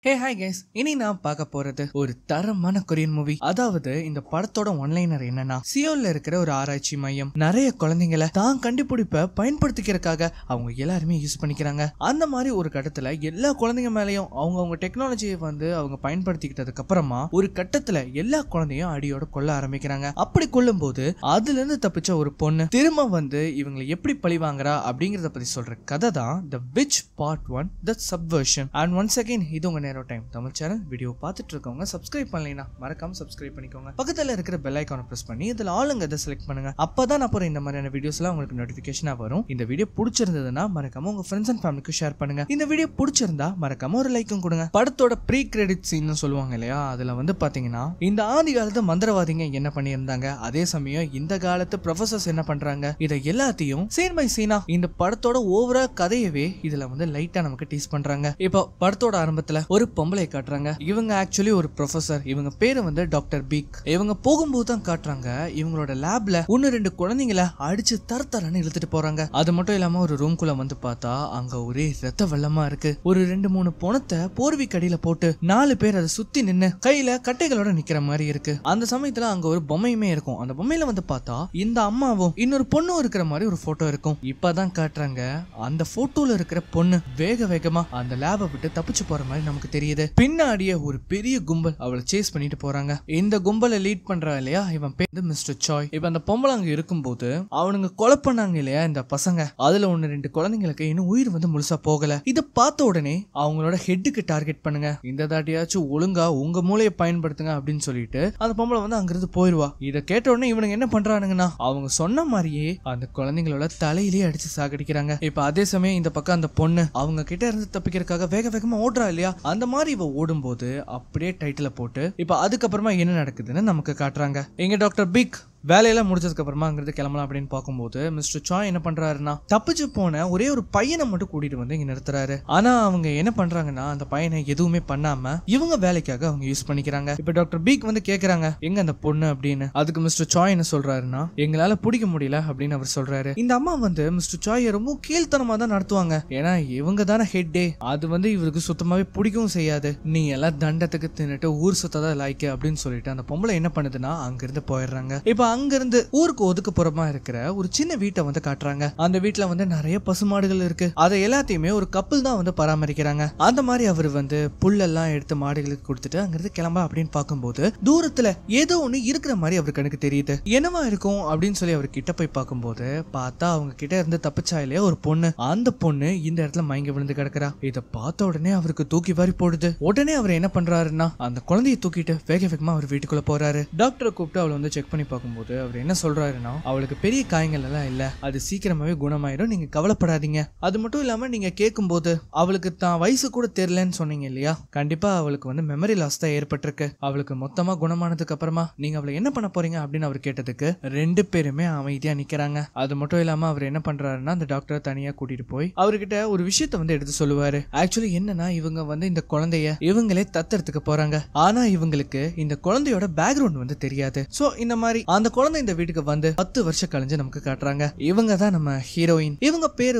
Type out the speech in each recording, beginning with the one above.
Hey hi guys, இனி நான் பார்க்க போறது ஒரு தரமான கொரியன் மூவி. அதாவது இந்த படத்தோட ஒன்லைனர் என்னன்னா, சியோல்ல இருக்கிற ஒரு ஆராய்ச்சி மையம் நிறைய குழந்தைங்களை தான் கண்டுபிடிப்ப பயன்படுத்திக்கிறதுக்காக அவங்க எல்லாருமே யூஸ் பண்ணிக்கிறாங்க. அந்த மாதிரி ஒரு கட்டத்துல எல்லா குழந்தைங்க மேலயும் அவங்க டெக்னாலஜியை அவங்க பயன்படுத்திக்கிட்டதுக்கு அப்புறமா ஒரு கட்டத்துல எல்லா குழந்தையும் அடியோட கொல்ல ஆரம்பிக்கிறாங்க. அப்படி கொல்லும் போது அதுல இருந்து தப்பிச்ச ஒரு பொண்ணு திரும்ப இவங்களை எப்படி பழி வாங்குறா அப்படிங்கறத பத்தி சொல்ற கதை தான் The Witch Part 1 The Subversion. And once again, இது உங்க டைம் தமிழ் சேனல். வீடியோ பார்த்துட்டு இருக்கவங்க சப்ஸ்கிரைப் பண்ணலைனா மறக்காம சப்ஸ்கிரைப் பண்ணிக்கோங்க. பக்கத்துல இருக்கிற பெல் ஐகானை பிரஸ் பண்ணி இதுல ஆளுங்க செலக்ட் பண்ணுங்க. அப்பதான் நான் போற இந்த மாதிரியான வீடியோஸ்லாம் உங்களுக்கு நோட்டிபிகேஷனா வரும். இந்த வீடியோ பிடிச்சிருந்ததுன்னா மறக்காம உங்க ஃப்ரெண்ட்ஸ் அண்ட் ஃபேமிலிக்கு ஷேர் பண்ணுங்க. இந்த வீடியோ பிடிச்சிருந்தா மறக்காம ஒரு லைக்கும் கொடுங்க. படத்தோட ப்ரீ கிரெடிட் சீன் சொல்லுவாங்க இல்லையா, அதுல பாத்தீங்கன்னா இந்த ஆதி காலத்து மந்திரவாதிங்க என்ன பண்ணியிருந்தாங்க, அதே சமயம் இந்த காலத்து ப்ரொஃபசர்ஸ் என்ன பண்றாங்க, இதை எல்லாத்தையும் சீன் பை சீனா இந்த படத்தோட ஓவரால் கதையவே இதுல லைட்டா நமக்கு டீஸ் பண்றாங்க. இப்போ படத்தோட ஆரம்பத்துல ஒரு பொம்பளை காட்டுறாங்க. இவங்க ஆக்சுவலி ஒரு ப்ரொஃபசர். இவங்க பேரு டாக்டர் பீக். இவங்க போகும்போது தான் காட்டுறாங்க இவங்களோட லேப்ல 1-2 குழந்தைங்களை அடிச்சு தரன்னு இழுத்துட்டு போறாங்க. அது மட்டும் இல்லாம ஒரு ரூம்குள்ள பார்த்தா அங்க ஒரே ரத்த வெள்ளமா இருக்கு. ஒரு 2-3 பொணத்தை போர்வி கடியில போட்டு 4 பேர் அதை சுத்தி நின்னு கையில கட்டைகளோட நிக்கிற மாதிரி இருக்கு. அந்த சமயத்துல அங்க ஒரு பொம்மையுமே இருக்கும். அந்த பொம்மையில பார்த்தா இந்த அம்மாவும் இன்னொரு பொண்ணும் இருக்கிற மாதிரி ஒரு போட்டோ இருக்கும். இப்பதான் காட்டுறாங்க அந்த போட்டோல இருக்கிற பொண்ணு வேகமா அந்த லேபை விட்டு தப்பிச்சு போற மாதிரி நமக்கு தெரியுது. பின்னாடியே ஒரு பெரிய கும்பல் அவளை சேஸ் பண்ணிட்டு போறாங்க. இந்த கும்பலை லீட் பண்றா இல்லையா, இவன் பேர் மிஸ்டர் சாய். இப்ப அந்த பொம்பளை அங்க இருக்கும்போது அவனுங்க கொலை பண்ணாங்க இல்லையா இந்த பசங்க, அதுல 1-2 குழந்தைங்களுக்கு இன்னும் உயிர் முழுசா போகல. இத பார்த்த உடனே அவங்களோட ஹெட்டுக்கு டார்கெட் பண்ணுங்க, இந்த தாட்டியாச்சும் ஒழுங்கா உங்க மூளையை பயன்படுத்துங்க அப்படின்னு சொல்லிட்டு அந்த பொம்பளை அங்கிருந்து போயிருவா. இத கேட்ட உடனே இவனுங்க என்ன பண்றானுங்கன்னா அவங்க சொன்ன மாதிரியே அந்த குழந்தைங்களோட தலையிலேயே அடிச்சு சாகடிக்கிறாங்க. இப்ப அதே சமயம் இந்த பக்கம் அந்த பொண்ணு அவங்க கிட்ட இருந்து தப்பிக்கிறதுக்காக வேகமா ஓடுறா இல்லையா, அந்த மாதிரி இவ ஓடும்போது அப்படியே டைட்டில போட்டு இப்ப அதுக்கப்புறமா என்ன நடக்குதுன்னு நமக்கு காட்டுறாங்க. எங்க டாக்டர் பிக் வேலையெல்லாம் முடிச்சதுக்கு அப்புறமா அங்கிருந்து கிளம்பலாம் அப்படின்னு பார்க்கும்போது மிஸ்டர் சாய் என்ன பண்றாருன்னா, தப்பிச்சு போன ஒரே ஒரு பையனை மட்டும் கூட்டிட்டு இங்க நிறுத்துறாரு. ஆனா அவங்க என்ன பண்றாங்கன்னா அந்த பையனை எதுவுமே பண்ணாம இவங்க வேலைக்காக அவங்க யூஸ் பண்ணிக்கிறாங்க. இப்ப டாக்டர் பீக் கேக்குறாங்க எங்க அந்த பொண்ணு அப்படின்னு. அதுக்கு மிஸ்டர் சாய் என்ன சொல்றாருன்னா, எங்களால பிடிக்க முடியல அப்படின்னு அவர் சொல்றாரு. இந்த அம்மா மிஸ்டர் சாய் ரொம்ப கீழ்த்தனமா தான் நடத்துவாங்க. ஏன்னா இவங்க தானே ஹெட்டே, அது இவருக்கு சுத்தமாவே பிடிக்கவும் செய்யாது. நீ எல்லாம் தண்டத்துக்கு தின்னுட்டு ஊர் சுத்ததா லாய்க்கு அப்படின்னு சொல்லிட்டு அந்த பொம்பளை என்ன பண்ணுதுன்னா அங்கிருந்து போயிடுறாங்க. இப்ப அங்கிருந்து ஊருக்கு ஒதுக்குப்புறமா இருக்கிற ஒரு சின்ன வீட்டை காட்டுறாங்க. அந்த வீட்டுல நிறைய பசுமாடுகள் இருக்கு. அதை எல்லாத்தையுமே ஒரு கப்பல் தான் பராமரிக்கிறாங்க. அந்த மாதிரி அவர் புல்லெல்லாம் எடுத்து மாடுகளுக்கு கொடுத்துட்டு அங்கிருந்து கிளம்ப அப்படின்னு பார்க்கும்போது தூரத்துல ஏதோ ஒண்ணு இருக்கிற மாதிரி அவருக்கு கணக்கு தெரியுது. என்னவா இருக்கும் அப்படின்னு சொல்லி அவர் கிட்ட போய் பார்க்கும்போது பார்த்தா அவங்க கிட்ட இருந்து தப்பிச்சா இல்லையா ஒரு பொண்ணு. அந்த பொண்ணு இந்த இடத்துல மயங்கி விழுந்து கிடக்குறா. இதை பார்த்த உடனே அவருக்கு தூக்கி வாரி போடுது. உடனே அவர் என்ன பண்றாருன்னா அந்த குழந்தையை தூக்கிட்டு வேகமா அவர் வீட்டுக்குள்ள போறாரு. டாக்டரை கூப்பிட்டு அவளை செக் பண்ணி பார்க்கும்போது அவர் என்ன சொல்றாருன்னா, அவளுக்கு பெரிய காயங்கள் எல்லாம் இல்ல, அது சீக்கிரமாவே குணமாயிடும், நீங்க கவலைப்படாதீங்க. அது மட்டும் இல்லாம நீங்க கேட்கும்போது அவளுக்கு தான் வயசு கூட தெரியலன்னு சொன்னீங்க இல்லையா, கண்டிப்பா அவளுக்கு மெமரி லாஸ் தான் ஏற்பட்டிருக்கு. அவளுக்கு மொத்தமா குணமானதுக்கு அப்புறமா நீங்க அவளை என்ன பண்ண போறீங்க அப்படின்னு அவர் கேட்டதுக்கு 2 பேருமே அமைதியா நிக்கிறாங்க. அது மட்டும் இல்லாம அவர் என்ன பண்றாருன்னா அந்த டாக்டரை தனியா கூட்டிட்டு போய் அவர்கிட்ட ஒரு விஷயத்த எடுத்து சொல்லுவாரு. ஆக்சுவலி என்னன்னா இவங்க இந்த குழந்தைய இவங்களே தத்தெடுத்துக்க போறாங்க. ஆனா இவங்களுக்கு இந்த குழந்தையோட பேக்ரவுண்ட் தெரியாது. சோ இந்த மாதிரி அந்த குழந்தை இந்த வீட்டுக்கு 10 வருஷம் கழிஞ்சு நமக்கு காட்டுறாங்க. இவங்க தான் நம்ம ஹீரோயின். இவங்க பேரு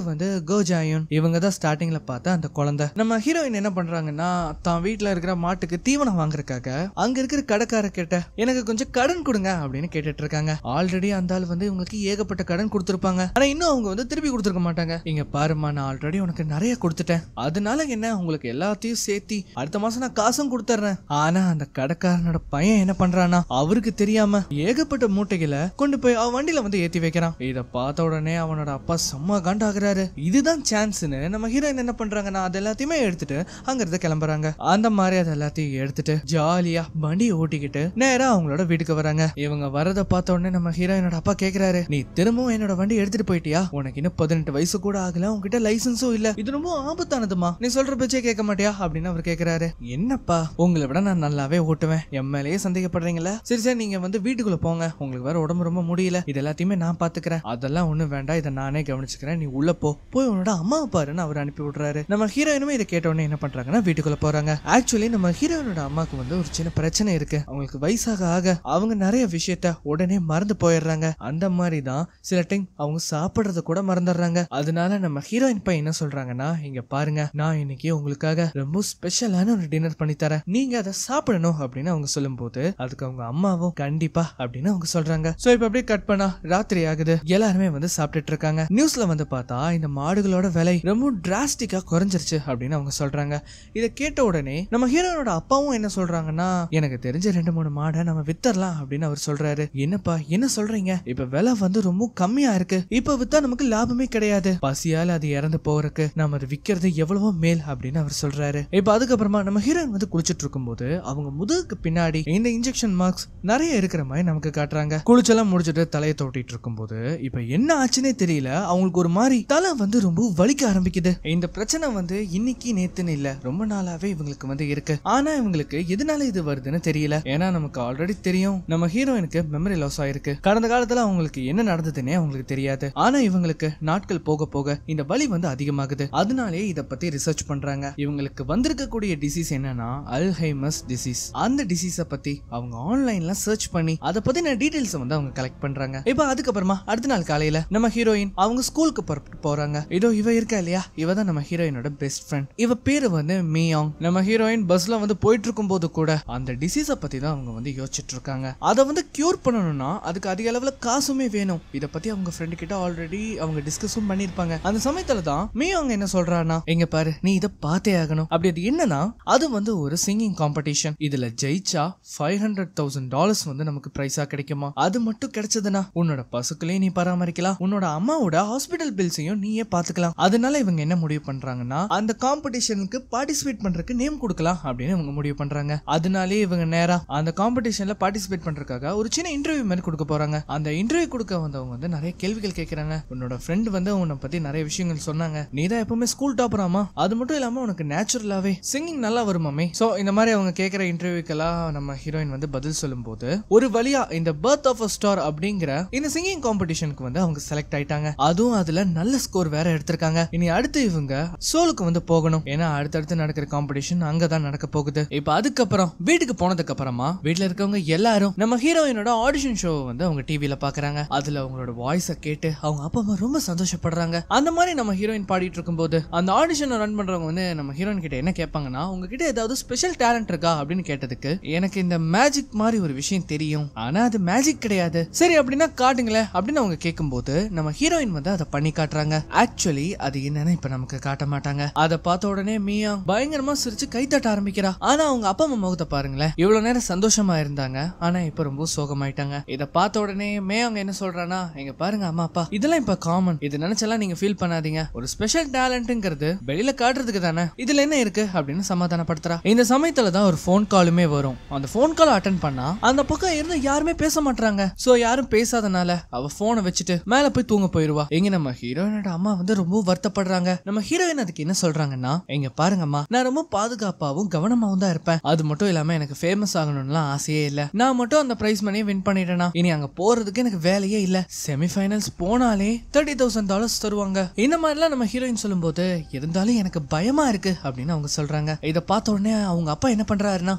கோஜாயுன். இவங்க தான் ஸ்டார்டிங்ல பார்த்த அந்த குழந்தை. நம்ம ஹீரோயின் என்ன பண்றாங்கன்னா தான் வீட்டுல இருக்கிற மாட்டுக்கு தீவனம் வாங்குறதுக்காக அங்க இருக்கிற கடைக்கார கிட்ட எனக்கு கொஞ்சம் கடன் கொடுங்க அப்படின்னு கேட்டுட்டு இருக்காங்க. ஆல்ரெடி அந்த ஆள் இவங்களுக்கு ஏகப்பட்ட கடன் கொடுத்திருப்பாங்க. ஆனா இன்னும் அவங்க திருப்பி கொடுத்துருக்க மாட்டாங்க. இங்க பாருமா, நான் ஆல்ரெடி உனக்கு நிறைய கொடுத்துட்டேன், அதனால என்ன உங்களுக்கு எல்லாத்தையும் சேர்த்தி அடுத்த மாசம் நான் காசும் கொடுத்துறேன். ஆனா அந்த கடைக்காரனோட பையன் என்ன பண்றானா, அவருக்கு தெரியாம ஏகப்பட்ட மூட்டைகளை கொண்டு போய் அவன் வண்டியில ஏத்தி வைக்கிறான். இத பார்த்த உடனே அவனோட அப்பா செம்ம காண்டாகிறாரு. இதுதான் சான்ஸ்னு நம்ம ஹீரோயின் என்ன பண்றாங்கன்னா அது எல்லாத்தையுமே எடுத்துட்டு அங்கிருந்து கிளம்புறாங்க. அந்த மாதிரி அது எல்லாத்தையும் எடுத்துட்டு ஜாலியா வண்டியை ஓட்டிக்கிட்டு நேரா அவங்களோட வீட்டுக்கு வராங்க. இவங்க வரத பார்த்த உடனே நம்ம ஹீரோயினோட அப்பா கேக்குறாரு, நீ திரும்பவும் என்னோட வண்டி எடுத்துட்டு போயிட்டியா, உனக்கு இன்னும் 18 வயசு கூட ஆகல, உங்ககிட்ட லைசன்ஸும் இல்ல, இது ரொம்ப ஆபத்தானதுமா, நீ சொல்ற பேச்சே கேட்க மாட்டியா அப்படின்னு அவர் கேக்குறாரு. என்னப்பா, உங்களை விட நான் நல்லாவே ஓட்டுவேன், என் மேலேயே சந்தேகப்படுறீங்களா, சரி சரி நீங்க வீட்டுக்குள்ள போங்க, உங்களுக்கு வேற உடம்பு ரொம்ப முடியல, இது எல்லாத்தையுமே நான் பாத்துக்கிறேன், அதெல்லாம் ஒண்ணும் வேண்டாம், இதை நானே கவனிச்சுக்கிறேன், நீ உள்ள போய் உன்னோட அம்மாவை பாருன்னு அவர் அனுப்பி விடுறாரு. நம்ம ஹீரோயினுமே இதை கேட்ட உடனே என்ன பண்றாங்கன்னா வீட்டுக்குள்ள போறாங்க. ஆக்சுவலி நம்ம ஹீரோயினோட அம்மாக்கு வந்து ஒரு சின்ன பிரச்சனை இருக்கு. அவங்களுக்கு வயசாக ஆக அவங்க நிறைய விஷயத்த உடனே மறந்து போயிடுறாங்க. அந்த மாதிரி தான் சில டைம் அவங்க சாப்பிடுறத கூட மறந்துடுறாங்க. அதனால நம்ம ஹீரோயின் பையன் என்ன சொல்றாங்கன்னா, இங்க பாருங்க, நான் இன்னைக்கு உங்களுக்காக ரொம்ப ஸ்பெஷலான ஒரு டின்னர் பண்ணி தரேன், நீங்க அதை சாப்பிடணும் அப்படின்னு அவங்க சொல்லும் போது அதுக்கு அவங்க அம்மாவும் கண்டிப்பா அப்படின்னு அவங்க சொல்றாங்க. சோ இப்ப அப்படியே கட் பண்ணா ராத்திரி ஆகுது. எல்லாருமே வந்து சாப்பிட்டுட்டு இருக்காங்க. நியூஸ்ல வந்து பார்த்தா இந்த மாடுகளோட விலை ரொம்ப டிராஸ்டிக்கா குறைஞ்சிருச்சு அப்படின்னு அவங்க சொல்றாங்க. இதை கேட்ட உடனே நம்ம ஹீரோனோட அப்பாவும் என்ன சொல்றாங்கன்னா, எனக்கு தெரிஞ்ச 2-3 மாடை நம்ம வித்தரலாம் அப்படின்னு அவர் சொல்றாரு. என்னப்பா என்ன சொல்றீங்க, இப்ப விலை வந்து ரொம்ப கம்மியா இருக்கு, இப்ப வித்தா நமக்கு லாபமே கிடையாது, பசியால அது இறந்து போறதுக்கு நம்ம அது விக்கிறது எவ்வளவோ மேல் அப்படின்னு அவர் சொல்றாரு. இப்ப அதுக்கப்புறமா நம்ம ஹீரோயின் வந்து குளிச்சிட்டு இருக்கும் போது அவங்க முதுகுக்கு பின்னாடி இந்த இன்ஜெக்ஷன் மார்க்ஸ் நிறைய இருக்கிற மாதிரி நமக்கு காட்டுறாங்க. குளிச்செல்லாம் முடிச்சுட்டு தலையை தோட்டிட்டு இருக்கும் போது இப்ப என்ன ஆச்சுன்னே தெரியல, அவங்களுக்கு ஒரு மாதிரி தலை வந்து ரொம்ப வலிக்க ஆரம்பிக்குது. இந்த பிரச்சனை வந்து இன்னைக்கு நேத்துன்னு இல்ல, ரொம்ப நாளாவே இவங்களுக்கு வந்து இருக்கு. ஆனா இவங்களுக்கு எதனால இது வருதுன்னு தெரியல. ஏன்னா நமக்கு ஆல்ரெடி தெரியும் நம்ம ஹீரோயினுக்கு மெமரி லாஸ் ஆயிருக்கு. கடந்த காலத்துல அவங்களுக்கு என்ன நடந்ததுன்னே அவங்களுக்கு தெரியாது. ஆனா இவங்களுக்கு நாட்கள் போக போக இந்த வலி வந்து அதிகமாகுது. அதனாலே இத பத்தி ரிசர்ச் பண்றாங்க. இவங்களுக்கு வந்திருக்கக்கூடிய டிசீஸ் என்னன்னா அல்ஹைமர்ஸ் டிசீஸ். அந்த டிசீஸ பத்தி அவங்க ஆன்லைன்ல சர்ச் பண்ணி அதை பத்தின டீடைல்ஸ் வந்து அவங்க கலெக்ட் பண்றாங்க. இப்ப அதுக்கப்புறமா அடுத்த நாள் காலையில நம்ம ஹீரோயின் அவங்க ஸ்கூலுக்கு புறப்பட்டு போறாங்க. இதோ இவ இருக்கா இல்லையா, இவ தான் நம்ம ஹீரோயினோட பெஸ்ட் ஃப்ரெண்ட். இவ பேரு வந்து மியாங். நம்ம ஹீரோயின் பஸ்ல வந்து போயிட்டு இருக்கும் போது கூட அந்த டிசீஸ பத்தி தான் அவங்க வந்து யோசிச்சுட்டு இருக்காங்க. அதை வந்து கியூர் பண்ணணும்னா அதுக்கு அதிக அளவுல காசுமே வேணும். இத பத்தி அவங்க ஃப்ரெண்ட் கிட்ட ஆல்ரெடி அவங்க டிஸ்கஸும் பண்ணிருப்பாங்க. அந்த சமயத்துல தான் மியாங் என்ன சொல்றானா, எங்க பாரு நீ இத பார்த்தே ஆகணும். அப்படி அது என்னன்னா அது வந்து ஒரு சிங்கிங் காம்படிஷன். இதுல ஜெயிச்சா $500,000 வந்து நமக்கு பிரைஸா கிடைக்குமா. அது மட்டும் கிடைச்சதுன்னா உன்னோட பசுக்களையும் நீ பராமரிக்கலாம், உன்னோட அம்மாவோட ஹாஸ்பிடல் பில்ஸையும் நீயே பாத்துக்கலாம். அதனால இவங்க என்ன முடிவு பண்றாங்கன்னா அந்த காம்படிஷனுக்கு பார்ட்டிசிபேட் பண்றதுக்கு நேம் கொடுக்கலாம் அப்படின்னு இவங்க முடிவு பண்றாங்க. அதனாலே இவங்க நேரா அந்த காம்படிஷன்ல பார்ட்டிசிபேட் பண்றதுக்காக ஒரு சின்ன இன்டர்வியூ மாதிரி கொடுக்க போறாங்க. அந்த இன்டர்வியூ கொடுக்க வந்தவங்க வந்து நிறைய கேள்விகள் கேட்கறாங்க. உன்னோட ஃப்ரெண்ட் வந்து உன்னை பத்தி நிறைய விஷயங்கள் சொன்னாங்க, நீ தான் எப்பவுமே ஸ்கூல் டாப்பராமா, அது மட்டும் இல்லாம உனக்கு நேச்சுரலாவே சிங்கிங் நல்லா வருமாமே. சோ இந்த மாதிரி அவங்க கேட்கிற இன்டர்வியூக்கெல்லாம் நம்ம ஹீரோயின் வந்து பதில் சொல்லும் போது ஒரு வழியா இந்த பர்த் ஆஃப் அ ஸ்டார் அப்படிங்கிற இந்த சிங்கிங் காம்படிஷனுக்கு வந்து அவங்க செலக்ட் ஆயிட்டாங்க. அதுவும் அதுல நல்ல ஸ்கோர் வேற எடுத்திருக்காங்க. இனி அடுத்து இவங்க சோலுக்கு வந்து போகணும். ஏன்னா அடுத்தடுத்து நடக்கிற காம்படிஷன் அங்கதான் நடக்க போகுது. இப்ப அதுக்கப்புறம் வீட்டுக்கு போனதுக்கு அப்புறமா வீட்டுல இருக்கவங்க எல்லாரும் நம்ம ஹீரோயினோட ஆடிஷன் ஷோ வந்து அவங்க டிவில பாக்குறாங்க. அதுல அவங்களோட வாய்ஸ கேட்டு அவங்க அப்பா அம்மா ரொம்ப சந்தோஷப்படுறாங்க. அந்த மாதிரி நம்ம ஹீரோயின் பாடிட்டு இருக்கும் போது அந்த ஆடிஷன் ரன் பண்றவங்க வந்து நம்ம ஹீரோயின் கிட்ட என்ன கேட்பாங்கன்னா, உங்ககிட்ட ஏதாவது ஸ்பெஷல் டேலண்ட் இருக்கா அப்படின்னு கேட்டதுக்கு, எனக்கு இந்த மேஜிக் மாதிரி ஒரு விஷயம் தெரியும், ஆனா அது மேஜிக் கிடையாது, சரி அப்படின்னா காட்டுங்களேன் அப்படின்னு அவங்க கேட்கும்போது நம்ம ஹீரோயின் வந்து அதை பண்ணி காட்டுறாங்க. ஆக்சுவலி அது என்னன்னு இப்ப நமக்கு காட்ட மாட்டாங்க. அதை பார்த்த உடனே மியா பயங்கரமா சிரிச்சு கை தட்ட ஆரம்பிக்கிறா. ஆனா அவங்க அப்பா அம்மா முகத்தை பாருங்களேன், இவ்வளவு நேரம் சந்தோஷமா இருந்தாங்க, ஆனா இப்ப ரொம்ப சோகமாயிட்டாங்க. இதை பார்த்த உடனே அவங்க என்ன சொல்றானா, எங்க பாருங்க அம்மா அப்பா, இதெல்லாம் இப்ப காமன், இது நினைச்செல்லாம் நீங்க ஃபீல் பண்ணாதீங்க, ஒரு ஸ்பெஷல் டேலண்ட்ங்கிறது வெளியில காட்டுறதுக்கு தானே, இதுல என்ன இருக்கு அப்படின்னு சமாதானப்படுத்துறா. இந்த சமயத்துல தான் ஒரு போன் காலுமே வரும். அந்த போன் கால் அட்டென்ட் பண்ணா அந்த பக்கம் இருந்து யாருமே பேச மாட்டாங்க. சோ யாரும் பேசாதனால அவ போனை வச்சுட்டு மேல போய் தூங்க போயிருவா. எங்க நம்ம ஹீரோயினோட அம்மா வந்து ரொம்ப வருத்தப்படுறாங்க. நம்ம ஹீரோயின் அதுக்கு என்ன சொல்றாங்கன்னா, எங்க பாருங்கம்மா, நான் ரொம்ப பாதுகாப்பாவும் கவனமாவும் தான் இருப்பேன், அது மட்டும் இல்லாம எனக்கு ஃபேமஸ் ஆகணும்னு ஆசையே இல்ல, நான் மட்டும் அந்த பிரைஸ் மணியை வின் பண்ணிட்டேனா இனி அங்க போறதுக்கு எனக்கு வேலையே இல்ல, செமிஃபைனல்ஸ் போனாலே $30,000 தருவாங்க. இந்த மாதிரிலாம் நம்ம ஹீரோயின் சொல்லும் போது இருந்தாலும் எனக்கு பயமா இருக்கு அப்படின்னு அவங்க சொல்றாங்க. இத பார்த்த உடனே அவங்க அப்பா என்ன பண்றாருன்னா,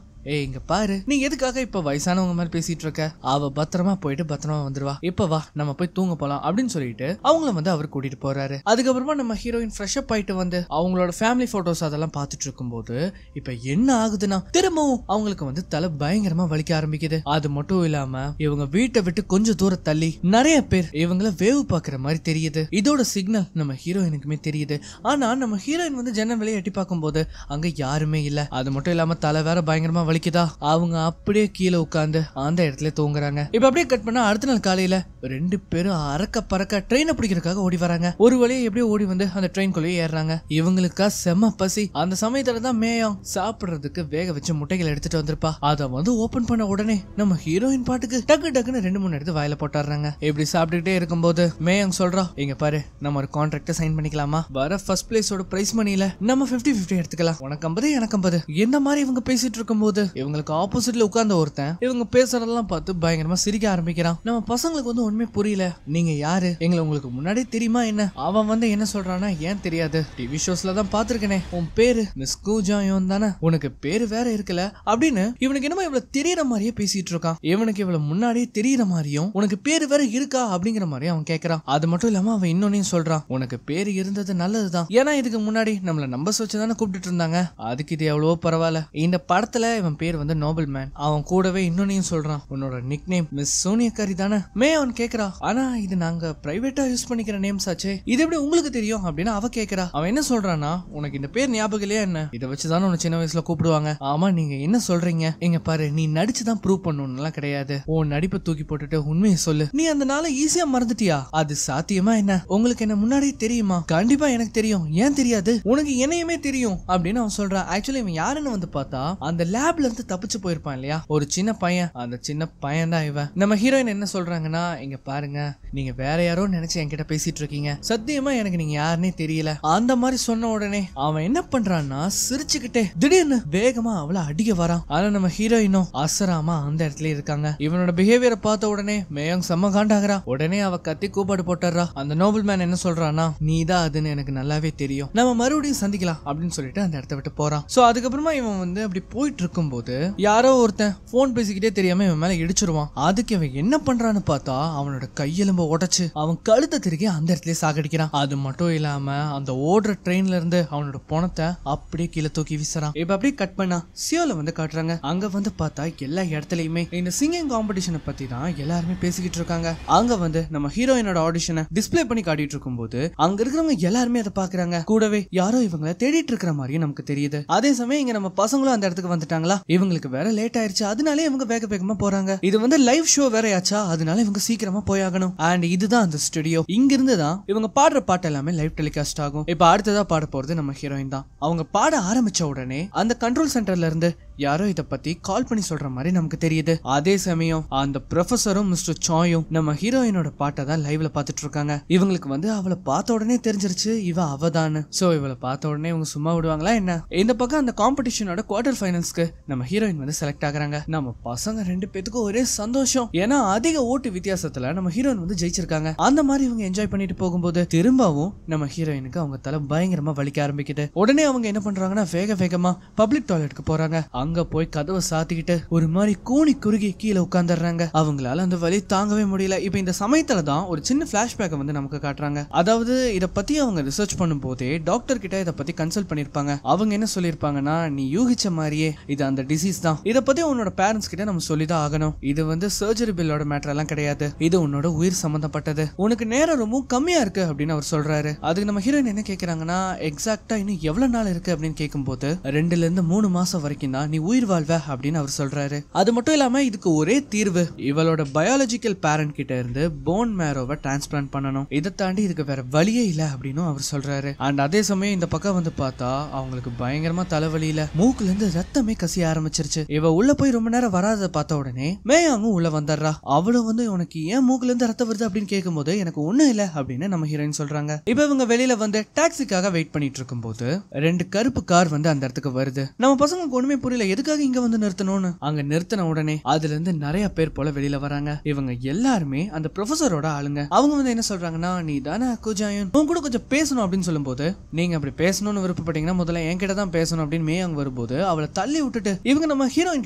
இங்க பாரு, நீ எதுக்காக இப்ப வயசானவங்க மாதிரி பேசிட்டு இருக்க, அவ பத்திரமா போயிட்டு பத்திரமா வந்துருவா, இப்ப வா நம்ம போய் தூங்க போலாம் அப்படின்னு சொல்லிட்டு அவங்கள வந்து அவர் கூட்டிட்டு போறாரு. அதுக்கப்புறமா நம்ம ஹீரோயின் ஃப்ரெஷ் அப் ஆயிட்டு வந்து அவங்களோட ஃபேமிலி போட்டோஸ் அதெல்லாம் பார்த்துட்டு இருக்கும் போது இப்ப என்ன ஆகுதுன்னா திரும்பவும் அவங்களுக்கு வந்து தலை பயங்கரமா வலிக்க ஆரம்பிக்குது. அது மட்டும் இல்லாம இவங்க வீட்டை விட்டு கொஞ்சம் தூரம் தள்ளி நிறைய பேர் இவங்கள வேவு பாக்குற மாதிரி தெரியுது. இதோட சிக்னல் நம்ம ஹீரோயினுக்குமே தெரியுது. ஆனா நம்ம ஹீரோயின் வந்து ஜன்னல் வெளியே எட்டி பார்க்கும் போது அங்க யாருமே இல்ல. அது மட்டும் இல்லாம தலை வேற பயங்கரமா வலிக்குதா. அவங்க அப்படியே கீழே உட்கார்ந்து அந்த இடத்துல தூங்குறாங்க. இப்ப அப்படியே கட் பண்ணா அடுத்த நாள் காலையில 2 பேரும் அறக்க பறக்க ட்ரெயினை பிடிக்கிறதுக்காக ஓடி வராங்க. ஒரு வழியை எப்படியோ ஓடி வந்து அந்த ட்ரெயின்குள்ளேயே ஏறாங்க. இவங்களுக்கா செம்ம பசி. அந்த சமயத்துல தான் மேயாங் சாப்பிடுறதுக்கு வேக வச்ச முட்டைகள் எடுத்துட்டு வந்திருப்பா. அதை வந்து ஓபன் பண்ண உடனே நம்ம ஹீரோயின் பாட்டுக்கு டக்கு டக்குன்னு 2-3 எடுத்து வாயில போட்டாடுறாங்க. இப்படி சாப்பிட்டுக்கிட்டே இருக்கும்போது மேயாங் சொல்றா, இங்க பாரு, நம்ம ஒரு கான்ட்ராக்ட் சைன் பண்ணிக்கலாமா, வர ஃபர்ஸ்ட் பிளேஸோட பிரைஸ் மணியில நம்ம 50-50 எடுத்துக்கலாம், உனக்கு 50 எனக்கு 50. இந்த மாதிரி இவங்க பேசிட்டு இருக்கும் போது இவங்களுக்கு ஆப்போசிட்ல உட்கார்ந்த ஒருத்தன் இவங்க பேசுறதெல்லாம் பார்த்து பயங்கரமா சிரிக்க ஆரம்பிக்கிறான். நம்ம பசங்களுக்கு வந்து ஒண்ணுமே புரியல. நீங்க யாரு, எங்களை உங்களுக்கு முன்னாடி தெரியுமா என்ன? அவன் வந்து என்ன சொல்றானா, ஏன் தெரியாது, டிவி ஷோஸ்ல தான் பாத்துருக்கனே, உன் பேரு மிஸ் கூஜாயோன் தானே, உனக்கு பேரு வேற இருக்குல்ல அப்படின்னு இவனுக்கு என்னமோ இவ்வளவு தெரியற மாதிரியே பேசிட்டு இருக்கான். இவனுக்கு இவ்வளவு முன்னாடியே தெரியற மாதிரியும் உனக்கு பேரு வேற இருக்கா அப்படிங்கிற மாதிரி அவன் கேட்கறான். அது மட்டும் இல்லாம அவன் இன்னொன்னையும் சொல்றான், உனக்கு பேரு இருந்தது நல்லதுதான், ஏன்னா இதுக்கு முன்னாடி நம்மள நம்பர்ஸ் வச்சுதானே கூப்பிட்டு இருந்தாங்க, அதுக்கு இது எவ்வளவோ பரவாயில்ல. இந்த படத்துல இவன் பேர் வந்து நோபல் மேன். அவன் கூடவே இன்னொன்னையும் சொல்றான், உன்னோட நிக் நேம் மிஸ் சோனியக்காரி தானே. மே அவன் கேக்குறா, ஆனா இது நாங்க பிரைவேட்டா யூஸ் பண்ணிக்கிற நேம்ஸ் ஆச்சே, இது எப்படி உங்களுக்கு தெரியும் அப்படின்னு அவ கேக்குறா. அவன் என்ன சொல்றானா, உனக்கு இந்த பேர் ஞாபகம் இல்லையா என்ன, இதை வச்சுதானே உன்னை சின்ன வயசுல கூப்பிடுவாங்க. ஆமா நீங்க என்ன சொல்றீங்க, இங்க பாரு நீ நடிச்சுதான் ப்ரூவ் பண்ணணும்லாம் கிடையாது, உன் நடிப்பை தூக்கி போட்டுட்டு உண்மையை சொல்லு, நீ அந்த நாளை ஈஸியா மறந்துட்டியா, அது சாத்தியமா என்ன, உங்களுக்கு என்ன முன்னாடியே தெரியுமா? கண்டிப்பா எனக்கு தெரியும், ஏன் தெரியாது, உனக்கு என்னையுமே தெரியும் அப்படின்னு அவன் சொல்றான். ஆக்சுவலி இவன் யாருன்னு வந்து பார்த்தா அந்த லேப்ல இருந்து தப்பிச்சு போயிருப்பான் இல்லையா ஒரு சின்ன பையன், அந்த சின்ன பையன் தான் இவன். நம்ம ஹீரோயின் என்ன சொல்றாங்கன்னா, இங்க பாருங்க நீங்க வேற யாரோ நினைச்சு என்கிட்ட பேசிட்டு இருக்கீங்க, சத்தியமா எனக்கு நீங்க யாருன்னே தெரியல. அந்த மாதிரி சொன்ன உடனே அவன் என்ன பண்றான்னா சிரிச்சுக்கிட்டே திடீர்னு வேகமா அவளை அடிக்க வரான். ஆனா நம்ம ஹீரோயினும் அசராம அந்த இடத்துல இருக்காங்க. இவனோட பிஹேவியரை பார்த்த உடனே மேயங் செம்ம காண்டாகிறா. உடனே அவ கத்தி கூப்பாடு போட்டுறா. அந்த நோபல் மேன் என்ன சொல்றான்னா, நீதான் அதுன்னு எனக்கு நல்லாவே தெரியும், நம்ம மறுபடியும் சந்திக்கலாம் அப்படின்னு சொல்லிட்டு அந்த இடத்த விட்டு போறான். சோ அதுக்கப்புறமா இவன் வந்து அப்படி போயிட்டு இருக்கும் போது யாரோ ஒருத்தன் போன் பேசிக்கிட்டே தெரியாம இவன் மேல இடிச்சிருவான். அதுக்கு இவன் என்ன பண்றான்னு பார்த்தா அவனோட கையெலும்ப உடைச்சு அவன் கழுத்தை திருக்கி அந்த இடத்துல சாகடிக்கிறான். அது மட்டும் இல்லாம அந்த ஓடுற ட்ரெயின்ல இருந்து அவனோட பணத்தை அப்படியே கீழே தூக்கி வீசுறான். இப்ப அப்படியே கட் பண்ணா சியோல வந்து காட்டுறாங்க. அங்க வந்து பார்த்தா எல்லா இடத்துலயுமே இந்த சிங்கிங் காம்படிஷனை பத்தி தான் எல்லாருமே பேசிக்கிட்டு இருக்காங்க. அங்க வந்து நம்ம ஹீரோயினோட ஆடிஷனை டிஸ்பிளே பண்ணி காட்டிட்டு இருக்கும் போது அங்க இருக்கிறவங்க எல்லாருமே அதை பாக்குறாங்க. கூடவே யாரோ இவங்களை தேடிட்டு இருக்கிற மாதிரியும் நமக்கு தெரியுது. அதே சமயம் இங்க நம்ம பசங்களும் அந்த இடத்துக்கு வந்துட்டாங்களா, இவங்களுக்கு வேற லேட் ஆயிருச்சு, அதனால இவங்க வேக வேகமா போறாங்க. இது வந்து லைவ் ஷோ வேறையாச்சா, அதனால இவங்க சீக்கிரமா போயாகணும். அண்ட் இதுதான் அந்த ஸ்டுடியோ, இங்க இருந்து தான் இவங்க பாடுற பாட்டு எல்லாமே லைவ் டெலிகாஸ்ட் ஆகும். இப்ப அடுத்ததா பாட போறது நம்ம ஹீரோயின் தான். அவங்க பாட ஆரம்பிச்ச உடனே அந்த கண்ட்ரோல் சென்டர்ல இருந்து யாரோ இத பத்தி கால் பண்ணி சொல்ற மாதிரி நமக்கு தெரியுது. அதே சமயம் அந்த ப்ரொஃபஸரும் மிஸ்டர் சாயும் நம்ம ஹீரோயினோட பாட்டை தான் லைவ்ல பாத்துட்டு இருக்காங்க. இவங்களுக்கு வந்து அவளை பார்த்த உடனே தெரிஞ்சிருச்சு இவ அவதான்னு. சோ இவளை பார்த்த உடனே இவங்க சும்மா விடுவாங்களா என்ன? இந்த பக்கம் அந்த காம்படிஷனோட குவார்டர் ஃபைனல்ஸ்க்கு நம்ம ஹீரோயின் வந்து செலக்ட் ஆகுறாங்க. நம்ம பசங்க ரெண்டு பேத்துக்கும் ஒரே சந்தோஷம், ஏன்னா அதிக ஓட்டு வித்தியாசத்துல நம்ம ஹீரோயின் வந்து ஜெயிச்சிருக்காங்க. அந்த மாதிரி இவங்க என்ஜாய் பண்ணிட்டு போகும்போது திரும்பவும் நம்ம ஹீரோயினுக்கு அவங்க தலை பயங்கரமா வலிக்க ஆரம்பிக்குது. உடனே அவங்க என்ன பண்றாங்கன்னா வேக வேகமா பப்ளிக் டாய்லெட்டுக்கு போறாங்க. அங்க போய் கதவை சாத்திக்கிட்டு ஒரு மாதிரி கூனி குறுகி கீழே உட்கார்ந்துடுறாங்க. அவங்களால அந்த வலி தாங்கவே முடியல. இப்ப இந்த சமயத்துல தான் ஒரு சின்ன பிளாஷ்பேக் வந்து நமக்கு காட்டுறாங்க. அதாவது இத பத்தி அவங்க ரிசர்ச் பண்ணும் போதே டாக்டர் கிட்ட இத பத்தி கன்சல்ட் பண்ணிருப்பாங்க. அவங்க என்ன சொல்லிருப்பாங்கன்னா, நீ யூகிச்ச மாதிரியே இது அந்த டிசீஸ் தான், இத பத்தி உன்னோட பேரண்ட்ஸ் கிட்ட நம்ம சொல்லிதான் ஆகணும், இது வந்து சர்ஜரி பில்லோட மேட்டர் எல்லாம் கிடையாது, இது உன்னோட உயிர் சம்பந்தப்பட்டது, உனக்கு நேரம் ரொம்ப கம்மியா இருக்கு அப்படின்னு அவர் சொல்றாரு. அதுக்கு நம்ம ஹீரோயின் என்ன கேக்குறாங்கன்னா, எக்ஸாக்டா இன்னும் எவ்வளவு நாள் இருக்கு அப்படின்னு கேட்கும்போது 2 ல இருந்து 3 மாசம் வரைக்கும் தான் நீ உயிர் வாழ்வ அப்படின்னு அவர் சொல்றாரு. அது மட்டும் இல்லாம இதுக்கு ஒரே தீர்வு இவளோட பயாலஜிக்கல் பேரண்ட் கிட்ட இருந்து போன் மேரோவை டிரான்ஸ்பிளான்ட் பண்ணணும், இதை தாண்டி இதுக்கு வேற வழியே இல்ல அப்படின்னு அவர் சொல்றாரு. அண்ட் அதே சமயம் இந்த பக்கம் வந்து பார்த்தா அவங்களுக்கு பயங்கரமா தலைவலியில மூக்குல இருந்து ரத்தமே கசிய ஆரம்பிச்சிருச்சு. இவ உள்ள போய் ரொம்ப நேரம் வராத பார்த்த உடனே மேயாங்கும் உள்ள வந்துடுறா. அவளும் வந்து உனக்கு ஏன் மூக்குல இருந்து ரத்தம் வருது அப்படின்னு கேட்கும் போது எனக்கு ஒண்ணும் இல்ல அப்படின்னு நம்ம ஹீரோயின் சொல்றாங்க. இப்ப இவங்க வெளியில வந்து டாக்ஸிக்காக வெயிட் பண்ணிட்டு இருக்கும் போது 2 கருப்பு கார் வந்து அந்த இடத்துக்கு வருது. நம்ம பசங்களுக்கு ஒண்ணுமே புரியல, எதுக்காக இங்க வந்து நிறுத்தணும்னு. அங்க நிறுத்தின உடனே அதுல இருந்து நிறைய பேர் போல வெளியில வராங்க. இவங்க எல்லாருமே அந்த ப்ரொஃபஸரோட ஆளுங்க. அவங்க வந்து என்ன சொல்றாங்கன்னா, நீ தானே கூஜாயன், உன் கூட கொஞ்சம் பேசணும் அப்படின்னு சொல்லும் போது, நீங்க அப்படி பேசணும்னு விருப்பப்பட்டீங்கன்னா முதல்ல என்கிட்ட தான் பேசணும் அப்படின்னு மேயாங் வரும்போது அவளை தள்ளி விட்டுட்டு இவங்க நம்ம ஹீரோயின்